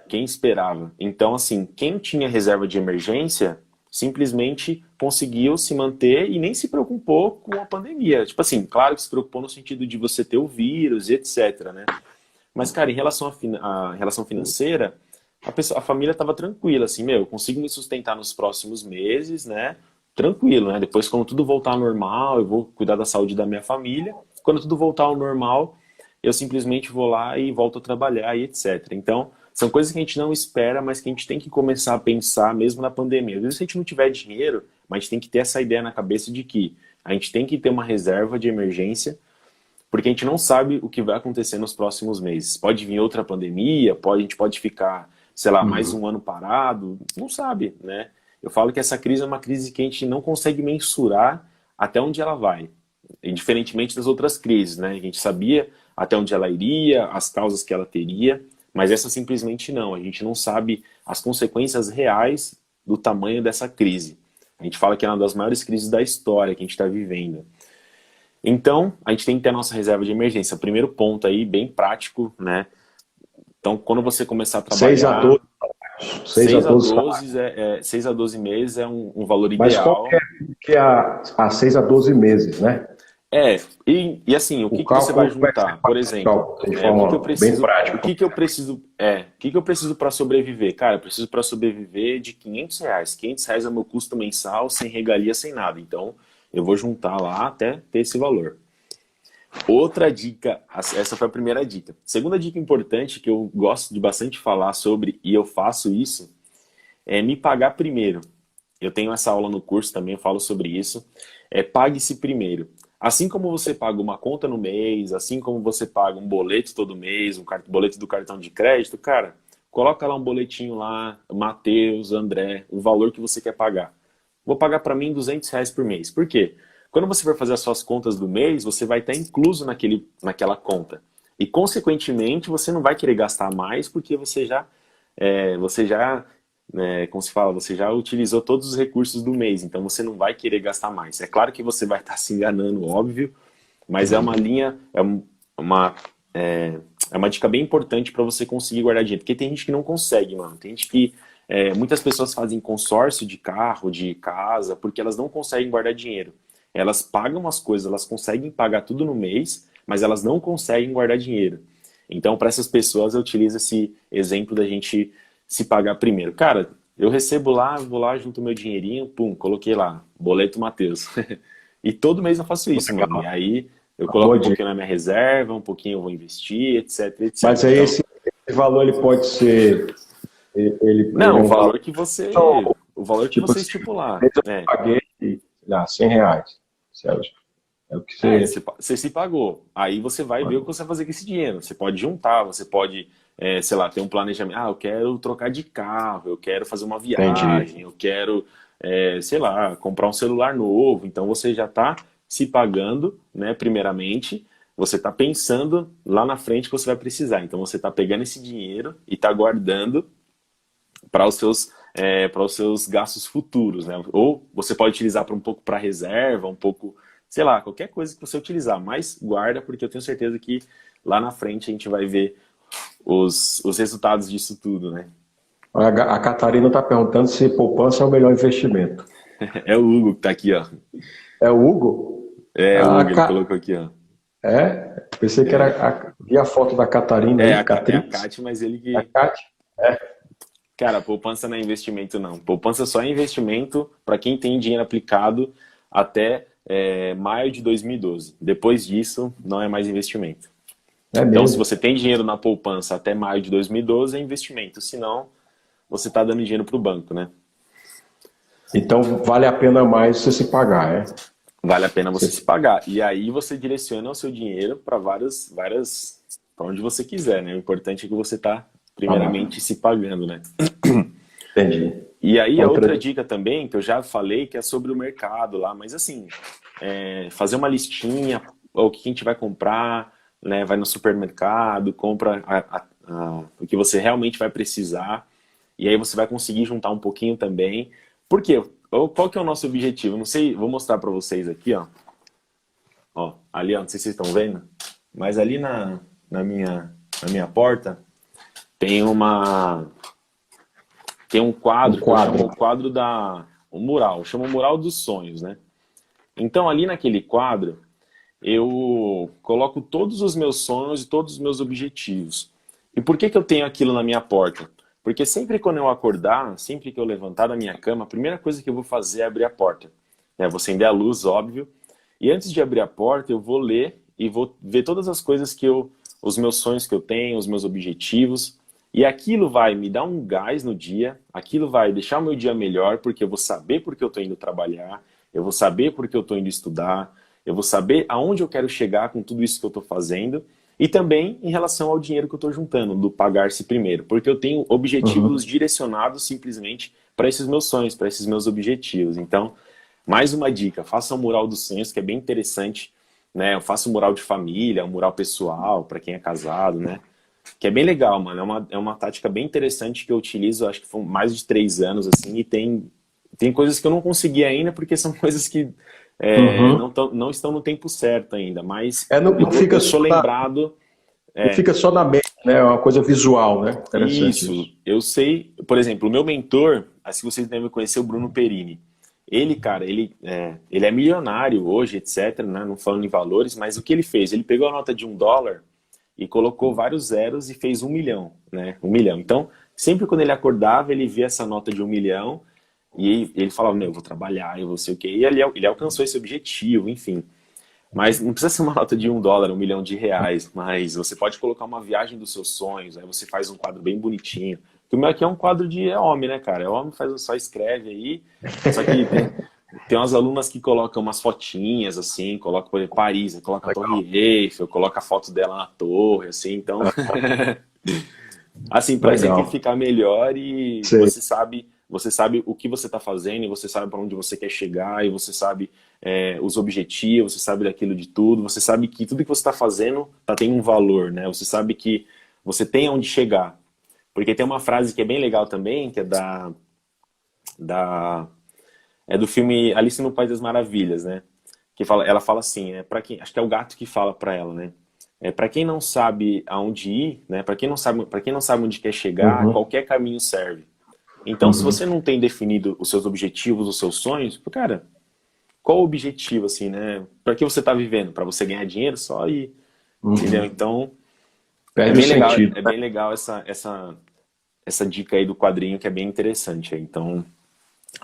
Quem esperava? Então, assim, quem tinha reserva de emergência simplesmente conseguiu se manter e nem se preocupou com a pandemia. Tipo assim, claro que se preocupou no sentido de você ter o vírus e etc, né? Mas, cara, em relação à relação financeira, a família estava tranquila, assim, meu, eu consigo me sustentar nos próximos meses, né? Tranquilo, né? Depois, quando tudo voltar ao normal, eu vou cuidar da saúde da minha família. Quando tudo voltar ao normal, eu simplesmente vou lá e volto a trabalhar e etc. Então, são coisas que a gente não espera, mas que a gente tem que começar a pensar mesmo na pandemia. Às vezes, se a gente não tiver dinheiro, mas a gente tem que ter essa ideia na cabeça de que a gente tem que ter uma reserva de emergência porque a gente não sabe o que vai acontecer nos próximos meses. Pode vir outra pandemia, a gente pode ficar, sei lá, mais Uhum. um ano parado, não sabe, né? Eu falo que essa crise é uma crise que a gente não consegue mensurar até onde ela vai, e diferentemente das outras crises, né? A gente sabia até onde ela iria, as causas que ela teria, mas essa simplesmente não. A gente não sabe as consequências reais do tamanho dessa crise. A gente fala que é uma das maiores crises da história que a gente está vivendo. Então, a gente tem que ter a nossa reserva de emergência. Primeiro ponto aí, bem prático, né? Então, quando você começar a 6 a trabalhar, 12, 6 a 12 salários. 6 a 12 meses é um valor Mas qual ideal. que é a 6 a 12 meses, né? E assim, o O que que você vai cálculo vai ser juntar? Por exemplo, de o que que eu forma bem preciso, prática. o que que eu preciso para sobreviver? Cara, eu preciso para sobreviver de R$ 500. R$ 500 é o meu custo mensal, sem regalia, sem nada. Então, eu vou juntar lá até ter esse valor. Outra dica, essa foi a primeira dica. Segunda dica importante que eu gosto de bastante falar sobre, e eu faço isso, é me pagar primeiro. Eu tenho essa aula no curso também, eu falo sobre isso. Pague-se primeiro. Assim como você paga uma conta no mês, assim como você paga um boleto todo mês, boleto do cartão de crédito, cara, coloca lá um boletinho lá, Matheus, André, o valor que você quer pagar. Vou pagar para mim R$ 200 por mês. Por quê? Quando você for fazer as suas contas do mês, você vai estar incluso naquela conta. E, consequentemente, você não vai querer gastar mais porque como se fala, você já utilizou todos os recursos do mês, então você não vai querer gastar mais. É claro que você vai estar se enganando, óbvio, mas é uma linha, é uma dica bem importante para você conseguir guardar dinheiro. Porque tem gente que não consegue, mano. Tem gente que. Muitas pessoas fazem consórcio de carro, de casa, porque elas não conseguem guardar dinheiro. Elas pagam as coisas, elas conseguem pagar tudo no mês, mas elas não conseguem guardar dinheiro. Então, para essas pessoas, eu utilizo esse exemplo da gente se pagar primeiro. Cara, eu recebo lá, vou lá, junto meu dinheirinho, pum, coloquei lá, boleto Matheus. E todo mês eu faço isso, mano. E aí eu coloco um pouquinho na minha reserva, um pouquinho eu vou investir, etc, etc. Mas aí esse valor ele pode ser... Não, o valor que você... O valor que você estipular. Eu paguei, sei lá, R$ 100, Sérgio. É o que você se pagou. Aí você vai ver o que você vai fazer com esse dinheiro. Você pode juntar, você pode, sei lá, ter um planejamento. Eu quero trocar de carro, eu quero fazer uma viagem, Entendi. eu quero, sei lá, comprar um celular novo. Então você já está se pagando, né, primeiramente. Você está pensando lá na frente que você vai precisar. Então você está pegando esse dinheiro e está guardando para os seus gastos futuros, né? Ou você pode utilizar para um pouco para reserva, um pouco, sei lá, qualquer coisa que você utilizar, mas guarda, porque eu tenho certeza que lá na frente a gente vai ver os resultados disso tudo, né? A Catarina está perguntando se poupança é o melhor investimento. É o Hugo que está aqui, ó. É o Hugo? O Hugo, ele colocou aqui, ó. Pensei que era... Vi a foto da Catarina aí, É a Kate, mas ele que... A Kate? Cara, poupança não é investimento, não. Poupança só é investimento para quem tem dinheiro aplicado até maio de 2012. Depois disso, não é mais investimento. Então, se você tem dinheiro na poupança até maio de 2012, é investimento. Senão, você está dando dinheiro para o banco, né? Então, vale a pena mais você se pagar, Vale a pena você se pagar. E aí, você direciona o seu dinheiro para para onde você quiser, né? O importante é que você está, primeiramente, se pagando, né? Entendi. E aí, a outra dica também, que eu já falei, que é sobre o mercado lá, mas assim, fazer uma listinha, o que a gente vai comprar, né? Vai no supermercado, compra o que você realmente vai precisar, e aí você vai conseguir juntar um pouquinho também. Por quê? Qual que é o nosso objetivo? Não sei, vou mostrar para vocês aqui, ó. Ó, ali, ó, não sei se vocês estão vendo, mas ali na minha porta tem um quadro, que eu chamo o quadro o mural, chama o Mural dos Sonhos, né? Então, ali naquele quadro, eu coloco todos os meus sonhos e todos os meus objetivos. E por que eu tenho aquilo na minha porta? Porque sempre quando eu acordar, sempre que eu levantar da minha cama, a primeira coisa que eu vou fazer é abrir a porta. Vou acender a luz, óbvio. E antes de abrir a porta, eu vou ler e vou ver todas as coisas os meus sonhos que eu tenho, os meus objetivos. E aquilo vai me dar um gás no dia, aquilo vai deixar o meu dia melhor, porque eu vou saber por que eu estou indo trabalhar, eu vou saber por que eu estou indo estudar, eu vou saber aonde eu quero chegar com tudo isso que eu estou fazendo. E também em relação ao dinheiro que eu estou juntando, do pagar-se primeiro. Porque eu tenho objetivos direcionados simplesmente para esses meus sonhos, para esses meus objetivos. Então, mais uma dica, faça um mural dos sonhos, que é bem interessante. Né? Eu faço um mural de família, um mural pessoal, para quem é casado, né? Que é bem legal, mano. É uma tática bem interessante que eu utilizo, acho que foi mais de 3 anos, assim, e tem coisas que eu não consegui ainda, porque são coisas que não estão no tempo certo ainda, mas eu sou lembrado... Não fica só na mente, né? É uma coisa visual, né? Isso. Eu sei, por exemplo, o meu mentor, acho que vocês devem conhecer o Bruno Perini. Ele, cara, ele é milionário hoje, etc, né? Não falando em valores, mas o que ele fez? Ele pegou a nota de $1 e colocou vários zeros e fez 1 milhão, né? 1 milhão. Então, sempre quando ele acordava, ele via essa nota de 1 milhão e ele falava, eu vou trabalhar, eu vou sei o quê. E ele alcançou esse objetivo, enfim. Mas não precisa ser uma nota de US$ 1, R$ 1 milhão, mas você pode colocar uma viagem dos seus sonhos, aí você faz um quadro bem bonitinho. Porque o meu aqui é um quadro de é homem, né, cara? É homem, só escreve aí. Só que tem umas alunas que colocam umas fotinhas, assim, colocam, por exemplo, Paris, aí coloca a Torre Eiffel, coloca a foto dela na torre, assim, então. Assim, para Legal. exemplificar melhor e Sei. você sabe o que você está fazendo, e você sabe para onde você quer chegar, e você sabe os objetivos, você sabe daquilo de tudo, você sabe que tudo que você está fazendo tem um valor, né? Você sabe que você tem aonde chegar. Porque tem uma frase que é bem legal também, que é da é do filme Alice no País das Maravilhas, né? Ela fala assim, para quem, acho que é o gato que fala para ela, né? Para quem não sabe aonde ir, né? Para quem não sabe onde quer chegar, Uhum, qualquer caminho serve. Então, se uhum, você não tem definido os seus objetivos, os seus sonhos, cara, qual o objetivo, assim, né? Para que você está vivendo? Para você ganhar dinheiro só e, entendeu? uhum. Então, Perde o sentido, é né? bem legal essa dica aí do quadrinho que é bem interessante. Então,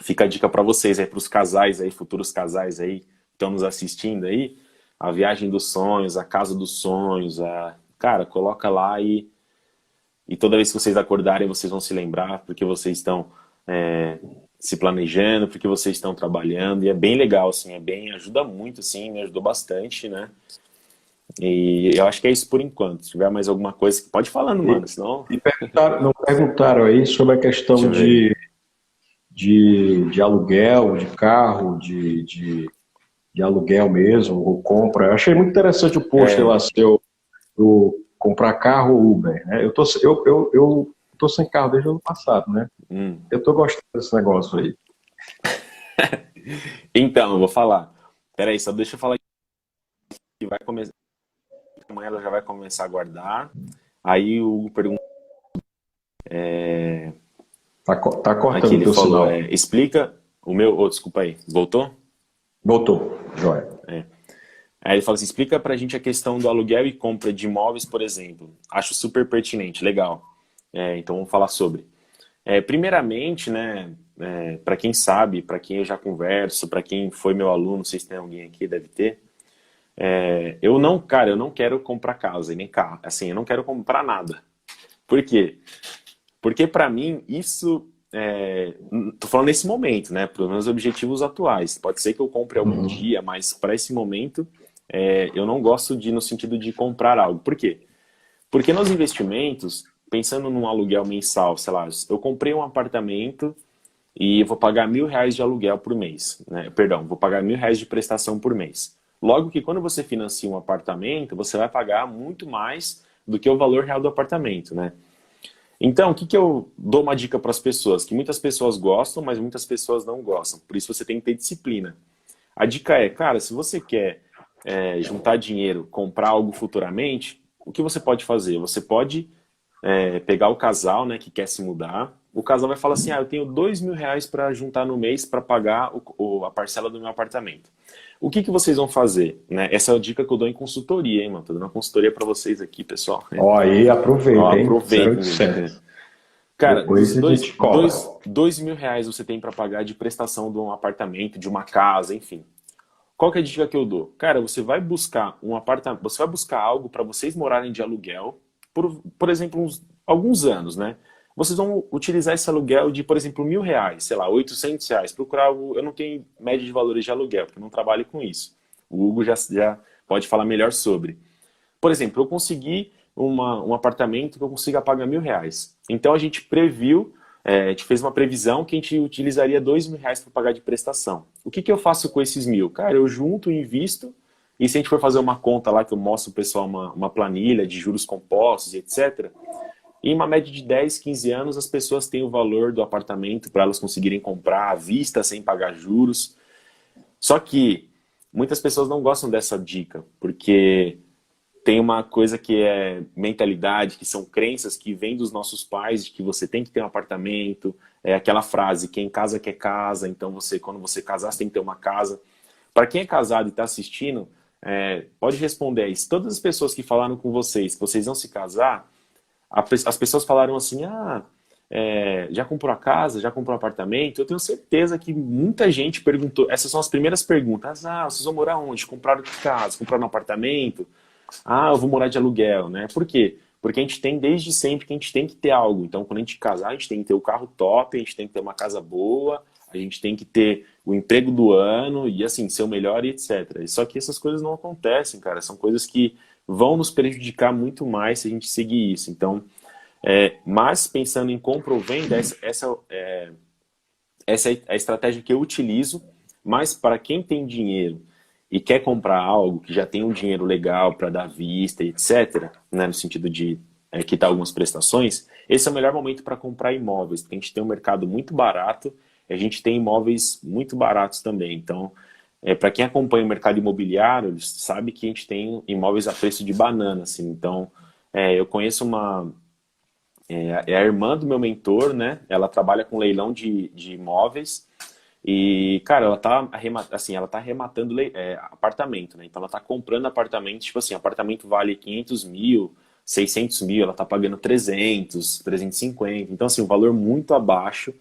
fica a dica para vocês aí, para os casais aí, futuros casais aí, que estão nos assistindo aí, a viagem dos sonhos, a casa dos sonhos, cara, coloca lá e toda vez que vocês acordarem, vocês vão se lembrar porque vocês estão se planejando, porque vocês estão trabalhando, e é bem legal, assim, ajuda muito, assim, me ajudou bastante, né? E eu acho que é isso por enquanto. Se tiver mais alguma coisa, pode ir falando, E, mano, senão, e perguntaram, não perguntaram aí sobre a deixa questão eu ver. de aluguel, de carro, de aluguel mesmo, ou compra. Eu achei muito interessante o post É, lá seu, do comprar carro ou Uber, né? Eu tô sem carro desde o ano passado, né? hum. Eu tô gostando desse negócio aí. Então, eu vou falar. Peraí, só deixa eu falar que vai começar. Amanhã ela já vai começar a guardar. Aí o Hugo pergunta Tá aqui, cortando o ele teu falou, sinal. explica o meu. Oh, desculpa aí, voltou? Voltou, joia. É. Aí ele fala assim, explica pra gente a questão do aluguel e compra de imóveis, por exemplo. Acho super pertinente, legal. Então vamos falar sobre. Primeiramente, né, para quem sabe, para quem eu já converso, para quem foi meu aluno, não sei se tem alguém aqui, deve ter. Eu não, cara, eu não quero comprar casa e nem carro. Assim, eu não quero comprar nada. Por quê? Porque para mim isso tô falando nesse momento, né? Para os meus objetivos atuais. Pode ser que eu compre algum Uhum, dia, mas para esse momento eu não gosto no sentido de comprar algo. Por quê? Porque nos investimentos, pensando num aluguel mensal, sei lá, eu comprei um apartamento e vou pagar R$ 1.000 de aluguel por mês, né? Perdão, vou pagar R$ 1.000 de prestação por mês. Logo que quando você financia um apartamento, você vai pagar muito mais do que o valor real do apartamento, né? Então, o que que eu dou uma dica para as pessoas? Que muitas pessoas gostam, mas muitas pessoas não gostam. Por isso você tem que ter disciplina. A dica é, cara, se você quer juntar dinheiro, comprar algo futuramente, o que você pode fazer? Você pode pegar o casal, né, que quer se mudar. O casal vai falar assim, eu tenho R$ 2.000 para juntar no mês para pagar a parcela do meu apartamento. O que que vocês vão fazer? Né? Essa é a dica que eu dou em consultoria, hein, mano? Tô dando uma consultoria para vocês aqui, pessoal. ó, aí Ó, aproveita, hein? aproveitem. 0800. Cara, dos Depois a gente cobra. R$ 2.000 você tem para pagar de prestação de um apartamento, de uma casa, enfim. Qual que é a dica que eu dou? Cara, você vai buscar um apartamento, você vai buscar algo para vocês morarem de aluguel por exemplo, alguns anos, né? Vocês vão utilizar esse aluguel de, por exemplo, R$ 1.000, sei lá, R$ 800. Procurar algo, eu não tenho média de valores de aluguel, porque eu não trabalho com isso. O Hugo já pode falar melhor sobre. Por exemplo, eu consegui um apartamento que eu consiga pagar R$ 1.000. Então a gente previu, a gente fez uma previsão que a gente utilizaria R$ 2.000 para pagar de prestação. O que que eu faço com esses 1.000? Cara, eu junto, invisto, e se a gente for fazer uma conta lá que eu mostro pro pessoal uma planilha de juros compostos e etc., em uma média de 10, 15 anos, as pessoas têm o valor do apartamento para elas conseguirem comprar à vista sem pagar juros. Só que muitas pessoas não gostam dessa dica, porque tem uma coisa que é mentalidade, que são crenças que vêm dos nossos pais, de que você tem que ter um apartamento, é aquela frase, quem casa quer casa, então quando você casar, você tem que ter uma casa. Para quem é casado e está assistindo, pode responder isso. Todas as pessoas que falaram com vocês que vocês vão se casar, as pessoas falaram assim, já comprou a casa? Já comprou um apartamento? Eu tenho certeza que muita gente perguntou. Essas são as primeiras perguntas. Ah, vocês vão morar onde? Compraram que casa? Compraram um apartamento? Ah, eu vou morar de aluguel, né? Por quê? Porque a gente tem desde sempre que a gente tem que ter algo. Então, quando a gente casar, a gente tem que ter o carro top, a gente tem que ter uma casa boa, a gente tem que ter o emprego do ano e, assim, ser o melhor e etc. Só que essas coisas não acontecem, cara. São coisas que vão nos prejudicar muito mais se a gente seguir isso. Então, mas pensando em compra ou venda, essa é a estratégia que eu utilizo, mas para quem tem dinheiro e quer comprar algo que já tem um dinheiro legal para dar vista, etc., né, no sentido de quitar algumas prestações, esse é o melhor momento para comprar imóveis, porque a gente tem um mercado muito barato e a gente tem imóveis muito baratos também. Então, para quem acompanha o mercado imobiliário, sabe que a gente tem imóveis a preço de banana. Assim. Então, eu conheço é a irmã do meu mentor, né? Ela trabalha com leilão de imóveis e, cara, ela tá arrematando apartamento, né? Então ela tá comprando apartamento, tipo assim, apartamento vale 500 mil, 600 mil, ela tá pagando 300, 350. Então, assim, um valor muito abaixo.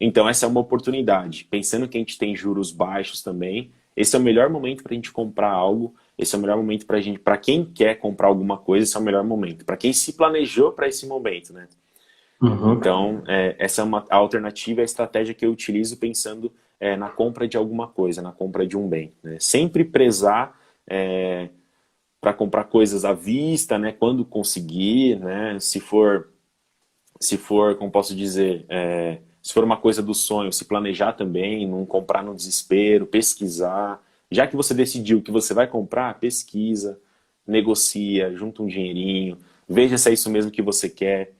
Então essa é uma oportunidade. Pensando que a gente tem juros baixos também, esse é o melhor momento para a gente comprar algo. Esse é o melhor momento para gente, para quem quer comprar alguma coisa, esse é o melhor momento. Para quem se planejou para esse momento, né? Uhum. Então, essa é a alternativa, a estratégia que eu utilizo pensando na compra de alguma coisa, na compra de um bem. Né? Sempre prezar para comprar coisas à vista, né? Quando conseguir, né? Se for, como posso dizer, se for uma coisa do sonho, se planejar também, não comprar no desespero, pesquisar. Já que você decidiu que você vai comprar, pesquisa, negocia, junta um dinheirinho, veja se é isso mesmo que você quer.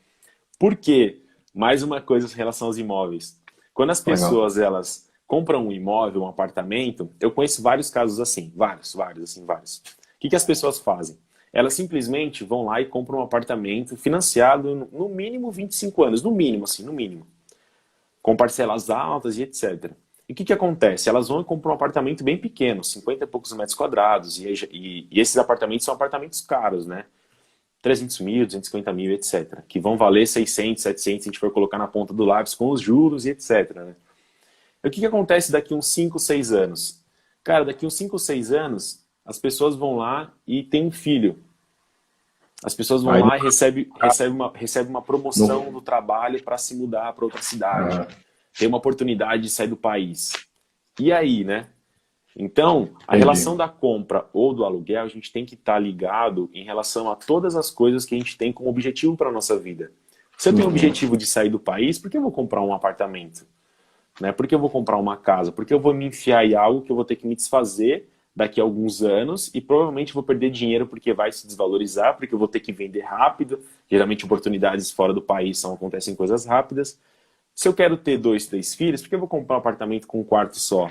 Por quê? Mais uma coisa em relação aos imóveis. Quando as Legal. pessoas elas compram um imóvel, um apartamento, eu conheço vários casos assim, vários, assim, vários. O que as pessoas fazem? Elas simplesmente vão lá e compram um apartamento financiado no mínimo 25 anos, no mínimo, assim, no mínimo. Com parcelas altas e etc. E o que acontece? Elas vão e compram um apartamento bem pequeno, 50 e poucos metros quadrados, e esses apartamentos são apartamentos caros, né? 300 mil, 250 mil, etc. Que vão valer 600, 700 se a gente for colocar na ponta do lápis com os juros e etc. Né? E o que acontece daqui uns 5, 6 anos? Cara, daqui uns 5, 6 anos, as pessoas vão lá e têm um filho. As pessoas vão Aí, lá e recebem uma promoção no trabalho para se mudar para outra cidade. Tem uma oportunidade de sair do país. E aí, né? Então, a entendi. relação da compra ou do aluguel, a gente tem que estar ligado em relação a todas as coisas que a gente tem como objetivo para a nossa vida. Se eu tenho o Uhum. objetivo de sair do país, por que eu vou comprar um apartamento? Né? Por que eu vou comprar uma casa? Porque eu vou me enfiar em algo que eu vou ter que me desfazer daqui a alguns anos e provavelmente vou perder dinheiro porque vai se desvalorizar, porque eu vou ter que vender rápido. Geralmente oportunidades fora do país acontecem coisas rápidas. Se eu quero ter 2, 3 filhos, por que eu vou comprar um apartamento com um quarto só?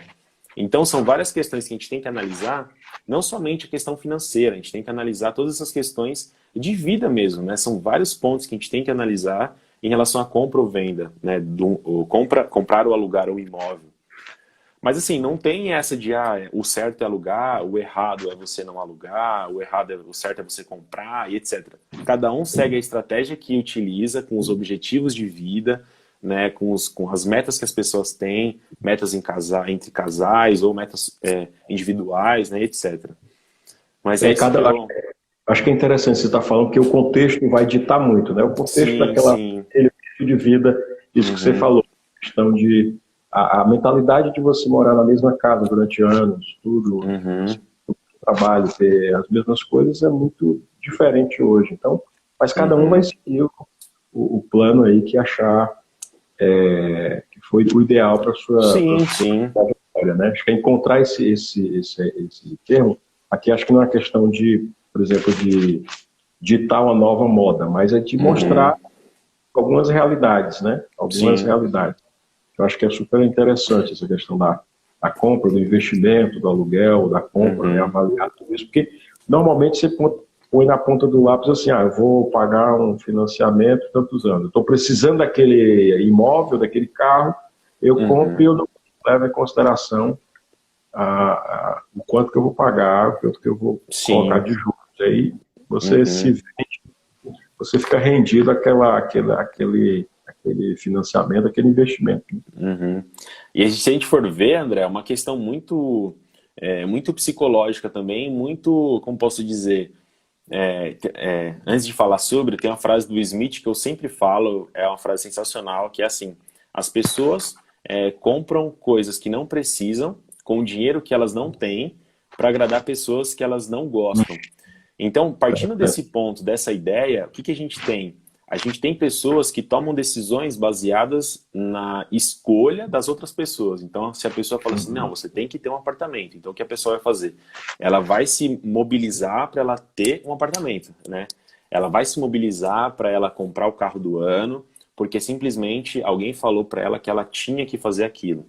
Então, são várias questões que a gente tem que analisar, não somente a questão financeira, a gente tem que analisar todas essas questões de vida mesmo, né? São vários pontos que a gente tem que analisar em relação à compra ou venda, né? Comprar ou alugar um imóvel. Mas assim, não tem essa de o certo é alugar, o errado é você não alugar, o certo é você comprar e etc. Cada um segue a estratégia que utiliza com os objetivos de vida, né, com as metas que as pessoas têm, metas entre casais ou metas individuais, né, etc. Mas é isso que eu... Acho que é interessante você estar falando que o contexto vai ditar muito, né? O contexto Sim, sim. daquele tipo de vida, isso que você Uhum, falou, a questão de a mentalidade de você morar na mesma casa durante anos, tudo, uhum, trabalho, ter as mesmas coisas é muito diferente hoje. Então, mas cada um vai uhum. seguir o plano aí que achar que foi o ideal para Sim, sua sim. trajetória, né? Acho que é encontrar esse termo. Aqui acho que não é uma questão de, por exemplo, de ditar uma nova moda, mas é de Uhum, mostrar algumas realidades, né? Algumas sim. realidades. Eu acho que é super interessante essa questão da compra, do investimento, do aluguel, da compra, né? Uhum, Avaliar tudo isso, porque normalmente você põe na ponta do lápis assim, eu vou pagar um financiamento tantos anos, estou precisando daquele imóvel, daquele carro, eu compro e uhum. eu não levo em consideração o quanto que eu vou pagar, o quanto que eu vou colocar Sim. de juros. Aí você Uhum. você fica rendido àquele aquele financiamento, aquele investimento. Uhum. E se a gente for ver, André, é uma questão muito, muito psicológica também, muito, como posso dizer, antes de falar sobre, tem uma frase do Smith que eu sempre falo, é uma frase sensacional, que é assim: as pessoas compram coisas que não precisam com o dinheiro que elas não têm para agradar pessoas que elas não gostam. Então, partindo desse ponto, dessa ideia, o que que a gente tem? A gente tem pessoas que tomam decisões baseadas na escolha das outras pessoas. Então, se a pessoa fala assim, não, você tem que ter um apartamento. Então, o que a pessoa vai fazer? Ela vai se mobilizar para ela ter um apartamento, né? Ela vai se mobilizar para ela comprar o carro do ano, porque simplesmente alguém falou para ela que ela tinha que fazer aquilo.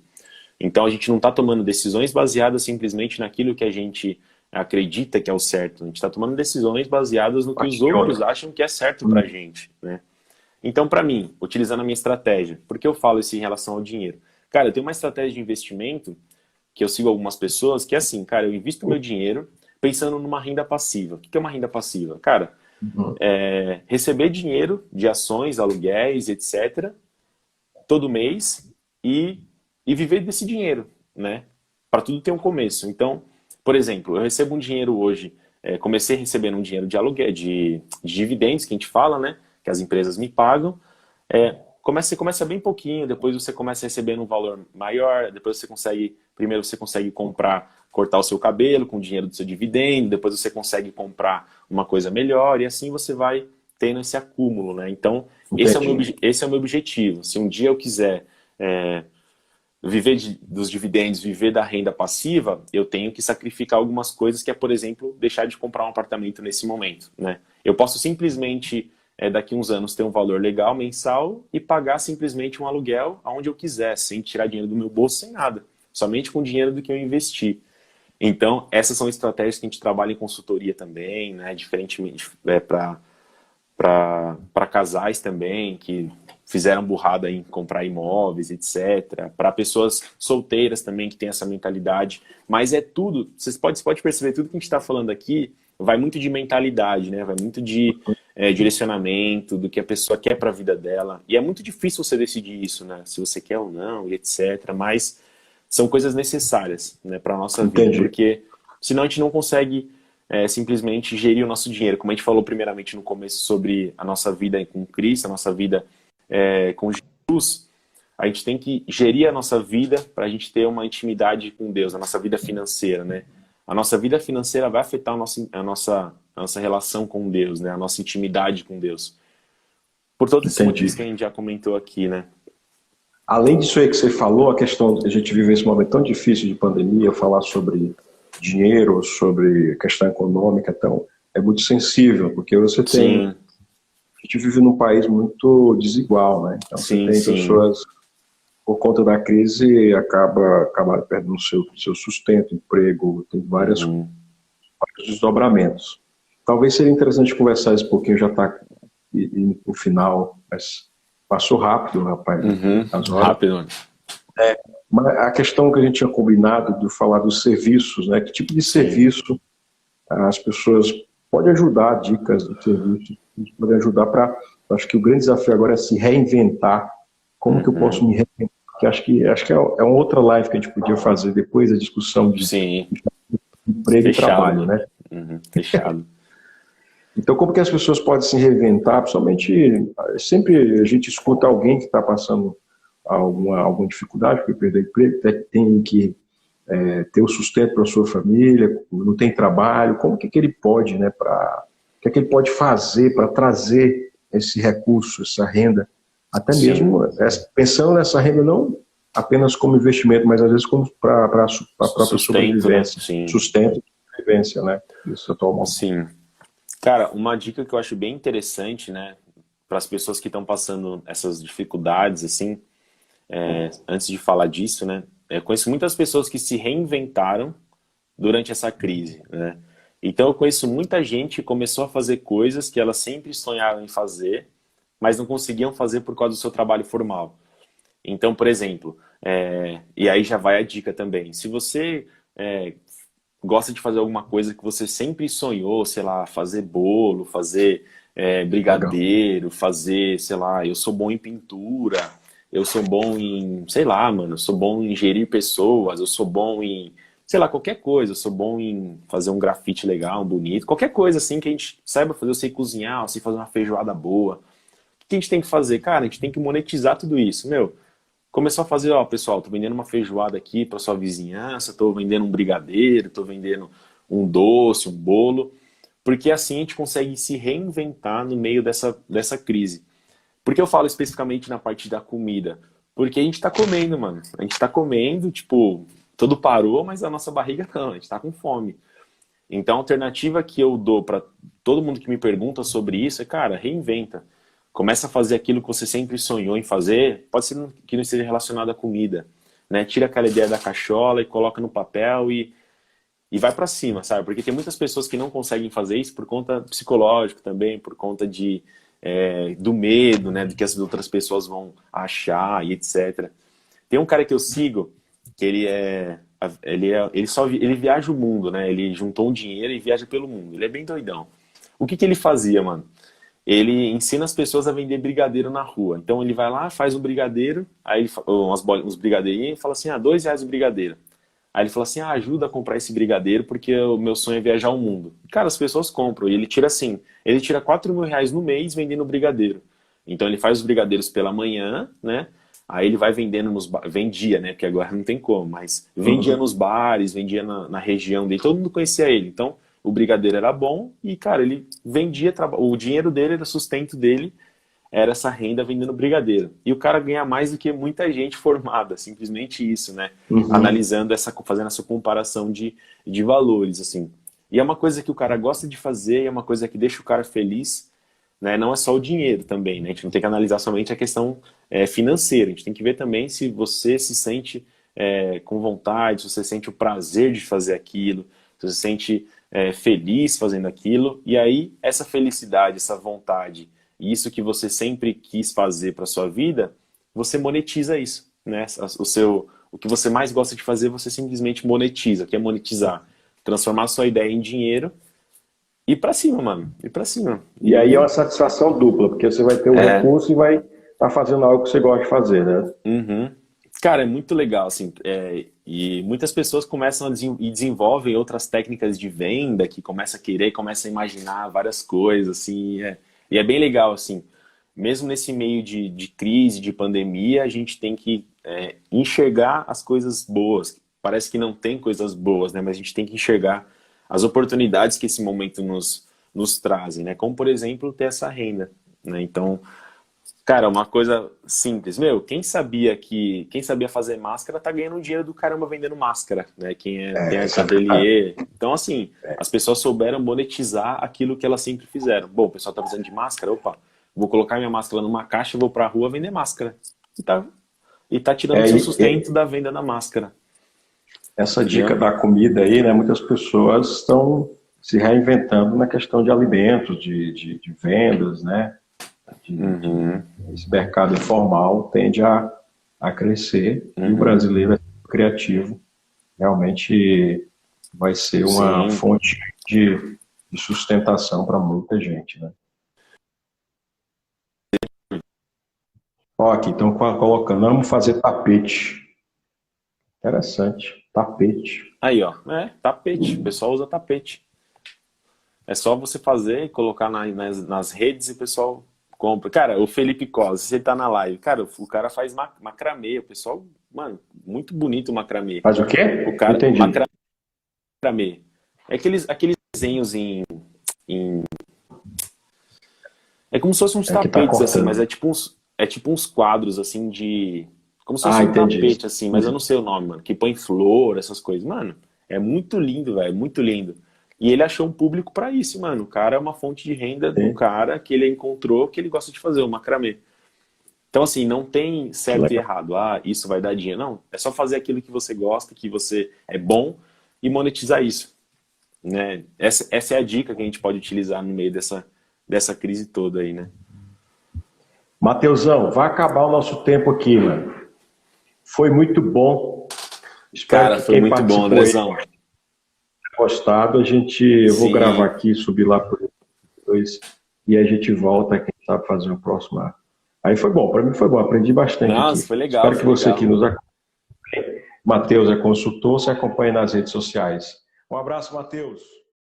Então, a gente não está tomando decisões baseadas simplesmente naquilo que a gente acredita que é o certo. A gente está tomando decisões baseadas no que os outros acham que é certo para a gente, né? Então, para mim, utilizando a minha estratégia, por que eu falo isso em relação ao dinheiro? Cara, eu tenho uma estratégia de investimento que eu sigo algumas pessoas que é assim, cara, eu invisto meu dinheiro pensando numa renda passiva. O que é uma renda passiva? Cara, receber dinheiro de ações, aluguéis, etc., todo mês e viver desse dinheiro, né? Para tudo ter um começo. Então, por exemplo, eu recebo um dinheiro hoje, comecei recebendo um dinheiro de aluguel, de dividendos, que a gente fala, né? Que as empresas me pagam. Você começa bem pouquinho, depois você começa recebendo um valor maior, depois você consegue, primeiro você consegue cortar o seu cabelo com o dinheiro do seu dividendo, depois você consegue comprar uma coisa melhor, e assim você vai tendo esse acúmulo, né? Então, esse é o meu objetivo. Se um dia eu quiser viver dos dividendos, viver da renda passiva, eu tenho que sacrificar algumas coisas, que é, por exemplo, deixar de comprar um apartamento nesse momento, né? Eu posso simplesmente, daqui uns anos, ter um valor legal mensal e pagar simplesmente um aluguel aonde eu quiser, sem tirar dinheiro do meu bolso, sem nada. Somente com o dinheiro do que eu investi. Então, essas são estratégias que a gente trabalha em consultoria também, né? Diferentemente para casais também, que fizeram burrada em comprar imóveis, etc. Para pessoas solteiras também, que têm essa mentalidade. Mas é tudo, você pode perceber, tudo que a gente está falando aqui vai muito de mentalidade, né? Vai muito de direcionamento, do que a pessoa quer para a vida dela. E é muito difícil você decidir isso, né? Se você quer ou não, e etc. Mas são coisas necessárias, né, para a nossa vida. Porque senão a gente não consegue simplesmente gerir o nosso dinheiro. Como a gente falou primeiramente no começo sobre a nossa vida com Cristo, a nossa vida com Jesus, a gente tem que gerir a nossa vida para a gente ter uma intimidade com Deus, a nossa vida financeira, né? A nossa vida financeira vai afetar a nossa relação com Deus, né? A nossa intimidade com Deus. Por todos esses motivos que a gente já comentou aqui, né? Além disso aí que você falou, a questão, a gente vive esse momento tão difícil de pandemia, falar sobre dinheiro, sobre questão econômica, então, é muito sensível, porque você tem... Sim. A gente vive num país muito desigual, né? Então, você tem pessoas, por conta da crise, acaba perdendo o seu sustento, emprego, tem vários desdobramentos. Talvez seria interessante conversar isso um pouquinho, já está no final, mas passou rápido, rapaz. Rápido. Mas a questão que a gente tinha combinado de falar dos serviços, né? Que tipo de serviço as pessoas podem ajudar, dicas de serviço, podem ajudar para... Acho que o grande desafio agora é se reinventar. Como que eu posso me reinventar? Porque acho que é uma outra live que a gente podia fazer depois da discussão de emprego e trabalho, né? Fechado. Então, como que as pessoas podem se reinventar? Principalmente, sempre a gente escuta alguém que está passando alguma dificuldade, porque perdeu emprego, tem que ter o sustento para a sua família, não tem trabalho. Como que ele pode, né, o que é que ele pode fazer para trazer esse recurso, essa renda, até mesmo pensando nessa renda não apenas como investimento, mas às vezes como para a própria sobrevivência, né? Sustento e sobrevivência, né? Isso atualmente. Sim. Cara, uma dica que eu acho bem interessante, né, para as pessoas que estão passando essas dificuldades, assim, antes de falar disso, né, eu conheço muitas pessoas que se reinventaram durante essa crise, né? Então eu conheço muita gente que começou a fazer coisas que elas sempre sonharam em fazer, mas não conseguiam fazer por causa do seu trabalho formal. Então, por exemplo, e aí já vai a dica também, se você gosta de fazer alguma coisa que você sempre sonhou, sei lá, fazer bolo, fazer Legal. brigadeiro, fazer, sei lá, eu sou bom em pintura, eu sou bom em, sei lá, mano, eu sou bom em gerir pessoas, eu sou bom em, sei lá, qualquer coisa, eu sou bom em fazer um grafite legal, bonito, qualquer coisa assim que a gente saiba fazer, eu sei cozinhar, eu sei fazer uma feijoada boa. O que a gente tem que fazer? Cara, a gente tem que monetizar tudo isso, meu. Começou a fazer, ó, pessoal, tô vendendo uma feijoada aqui para sua vizinhança, tô vendendo um brigadeiro, tô vendendo um doce, um bolo, porque assim a gente consegue se reinventar no meio dessa crise. Por que eu falo especificamente na parte da comida? Porque a gente tá comendo, mano. A gente tá comendo, tipo, tudo parou, mas a nossa barriga não, a gente tá com fome. Então, a alternativa que eu dou para todo mundo que me pergunta sobre isso é, cara, reinventa. Começa a fazer aquilo que você sempre sonhou em fazer, pode ser que não esteja relacionado à comida, né? Tira aquela ideia da cachola e coloca no papel e vai para cima, sabe? Porque tem muitas pessoas que não conseguem fazer isso por conta psicológica também, por conta do medo, né? Do que as outras pessoas vão achar e etc. Tem um cara que eu sigo, que ele viaja o mundo, né? Ele juntou um dinheiro e viaja pelo mundo. Ele é bem doidão. O que ele fazia, mano? Ele ensina as pessoas a vender brigadeiro na rua. Então ele vai lá, faz um brigadeiro, aí uns brigadeirinhos e fala assim, R$ 2 o brigadeiro. Aí ele fala assim, ajuda a comprar esse brigadeiro porque o meu sonho é viajar o mundo. Cara, as pessoas compram e ele tira assim, ele tira R$ 4.000 no mês vendendo brigadeiro. Então ele faz os brigadeiros pela manhã, né? Aí ele vai vendendo vendia, né? Porque agora não tem como, mas vendia nos bares, vendia na região dele, todo mundo conhecia ele. Então o brigadeiro era bom e, cara, ele vendia, o dinheiro dele era sustento dele, era essa renda vendendo brigadeiro. E o cara ganha mais do que muita gente formada, simplesmente isso, né? Uhum. Analisando fazendo essa comparação de valores, assim. E é uma coisa que o cara gosta de fazer, é uma coisa que deixa o cara feliz, né? Não é só o dinheiro também, né? A gente não tem que analisar somente a questão financeira, a gente tem que ver também se você se sente com vontade, se você sente o prazer de fazer aquilo, se você se sente feliz fazendo aquilo, e aí essa felicidade, essa vontade, e isso que você sempre quis fazer para sua vida, você monetiza isso, né? O que você mais gosta de fazer, você simplesmente monetiza, que é monetizar, transformar a sua ideia em dinheiro e ir pra cima, mano, ir pra cima. E aí é E uma satisfação dupla, porque você vai ter o é, recurso e vai estar fazendo algo que você gosta de fazer, né? uhum. Cara, é muito legal, assim, e muitas pessoas começam e desenvolvem outras técnicas de venda, que começam a querer, começam a imaginar várias coisas, assim, e é bem legal, assim, mesmo nesse meio de crise, de pandemia, a gente tem que enxergar as coisas boas. Parece que não tem coisas boas, né, mas a gente tem que enxergar as oportunidades que esse momento nos trazem, né, como, por exemplo, ter essa renda, né, então... Cara, uma coisa simples. Meu, quem sabia fazer máscara tá ganhando dinheiro do caramba vendendo máscara, né? Tem Isso é verdade. ateliê. Então, assim, as pessoas souberam monetizar aquilo que elas sempre fizeram. Bom, o pessoal tá precisando de máscara, opa, vou colocar minha máscara numa caixa e vou pra rua vender máscara. E tá, e tá tirando É, seu sustento da venda da máscara, essa dica entendeu? da comida aí, né? Muitas pessoas estão se reinventando na questão de alimentos, de vendas, né? Uhum, Esse mercado informal tende a crescer e o uhum. brasileiro é criativo, realmente vai ser uma Sim. fonte de sustentação para muita gente, né? Ó, aqui estão colocando, vamos fazer tapete. Interessante, tapete. Aí, ó. Tapete. O pessoal usa tapete. É só você fazer e colocar nas redes e o pessoal compra. Cara, o Felipe Costa, você tá na live. Cara, o cara faz macramê. O pessoal, mano, muito bonito o macramê. Faz o O quê? Não cara, entendi. macramê. É aqueles desenhos em. É como se fossem uns É que está tapetes, assim, mas cortando. é tipo uns quadros, assim, de. Como se Ah, fosse um entendi. tapete, assim, mas eu não sei o nome, mano. Que põe flor, essas coisas. Mano, é muito lindo, velho, muito lindo. E ele achou um público pra isso, mano. O cara é uma fonte de renda do Sim, cara que ele encontrou que ele gosta de fazer, o macramê. Então, assim, não tem que certo e legal. errado. Ah, isso vai dar dinheiro. Não, é só fazer aquilo que você gosta, que você é bom e monetizar isso, né? Essa é a dica que a gente pode utilizar no meio dessa crise toda aí, né? Mateusão, vai acabar o nosso tempo aqui, mano. Foi muito bom. Espero Cara, que foi quem muito bom, participou aí Andrezão. tenha gostado. Eu vou gravar Sim. aqui, subir lá por depois. e a gente volta, quem sabe, fazer o próximo. Aí foi bom, para mim foi bom, aprendi bastante Nossa, aqui. foi legal, Espero que foi você que legal. nos acompanhe. Matheus é consultor, se acompanhe nas redes sociais. Um abraço, Matheus.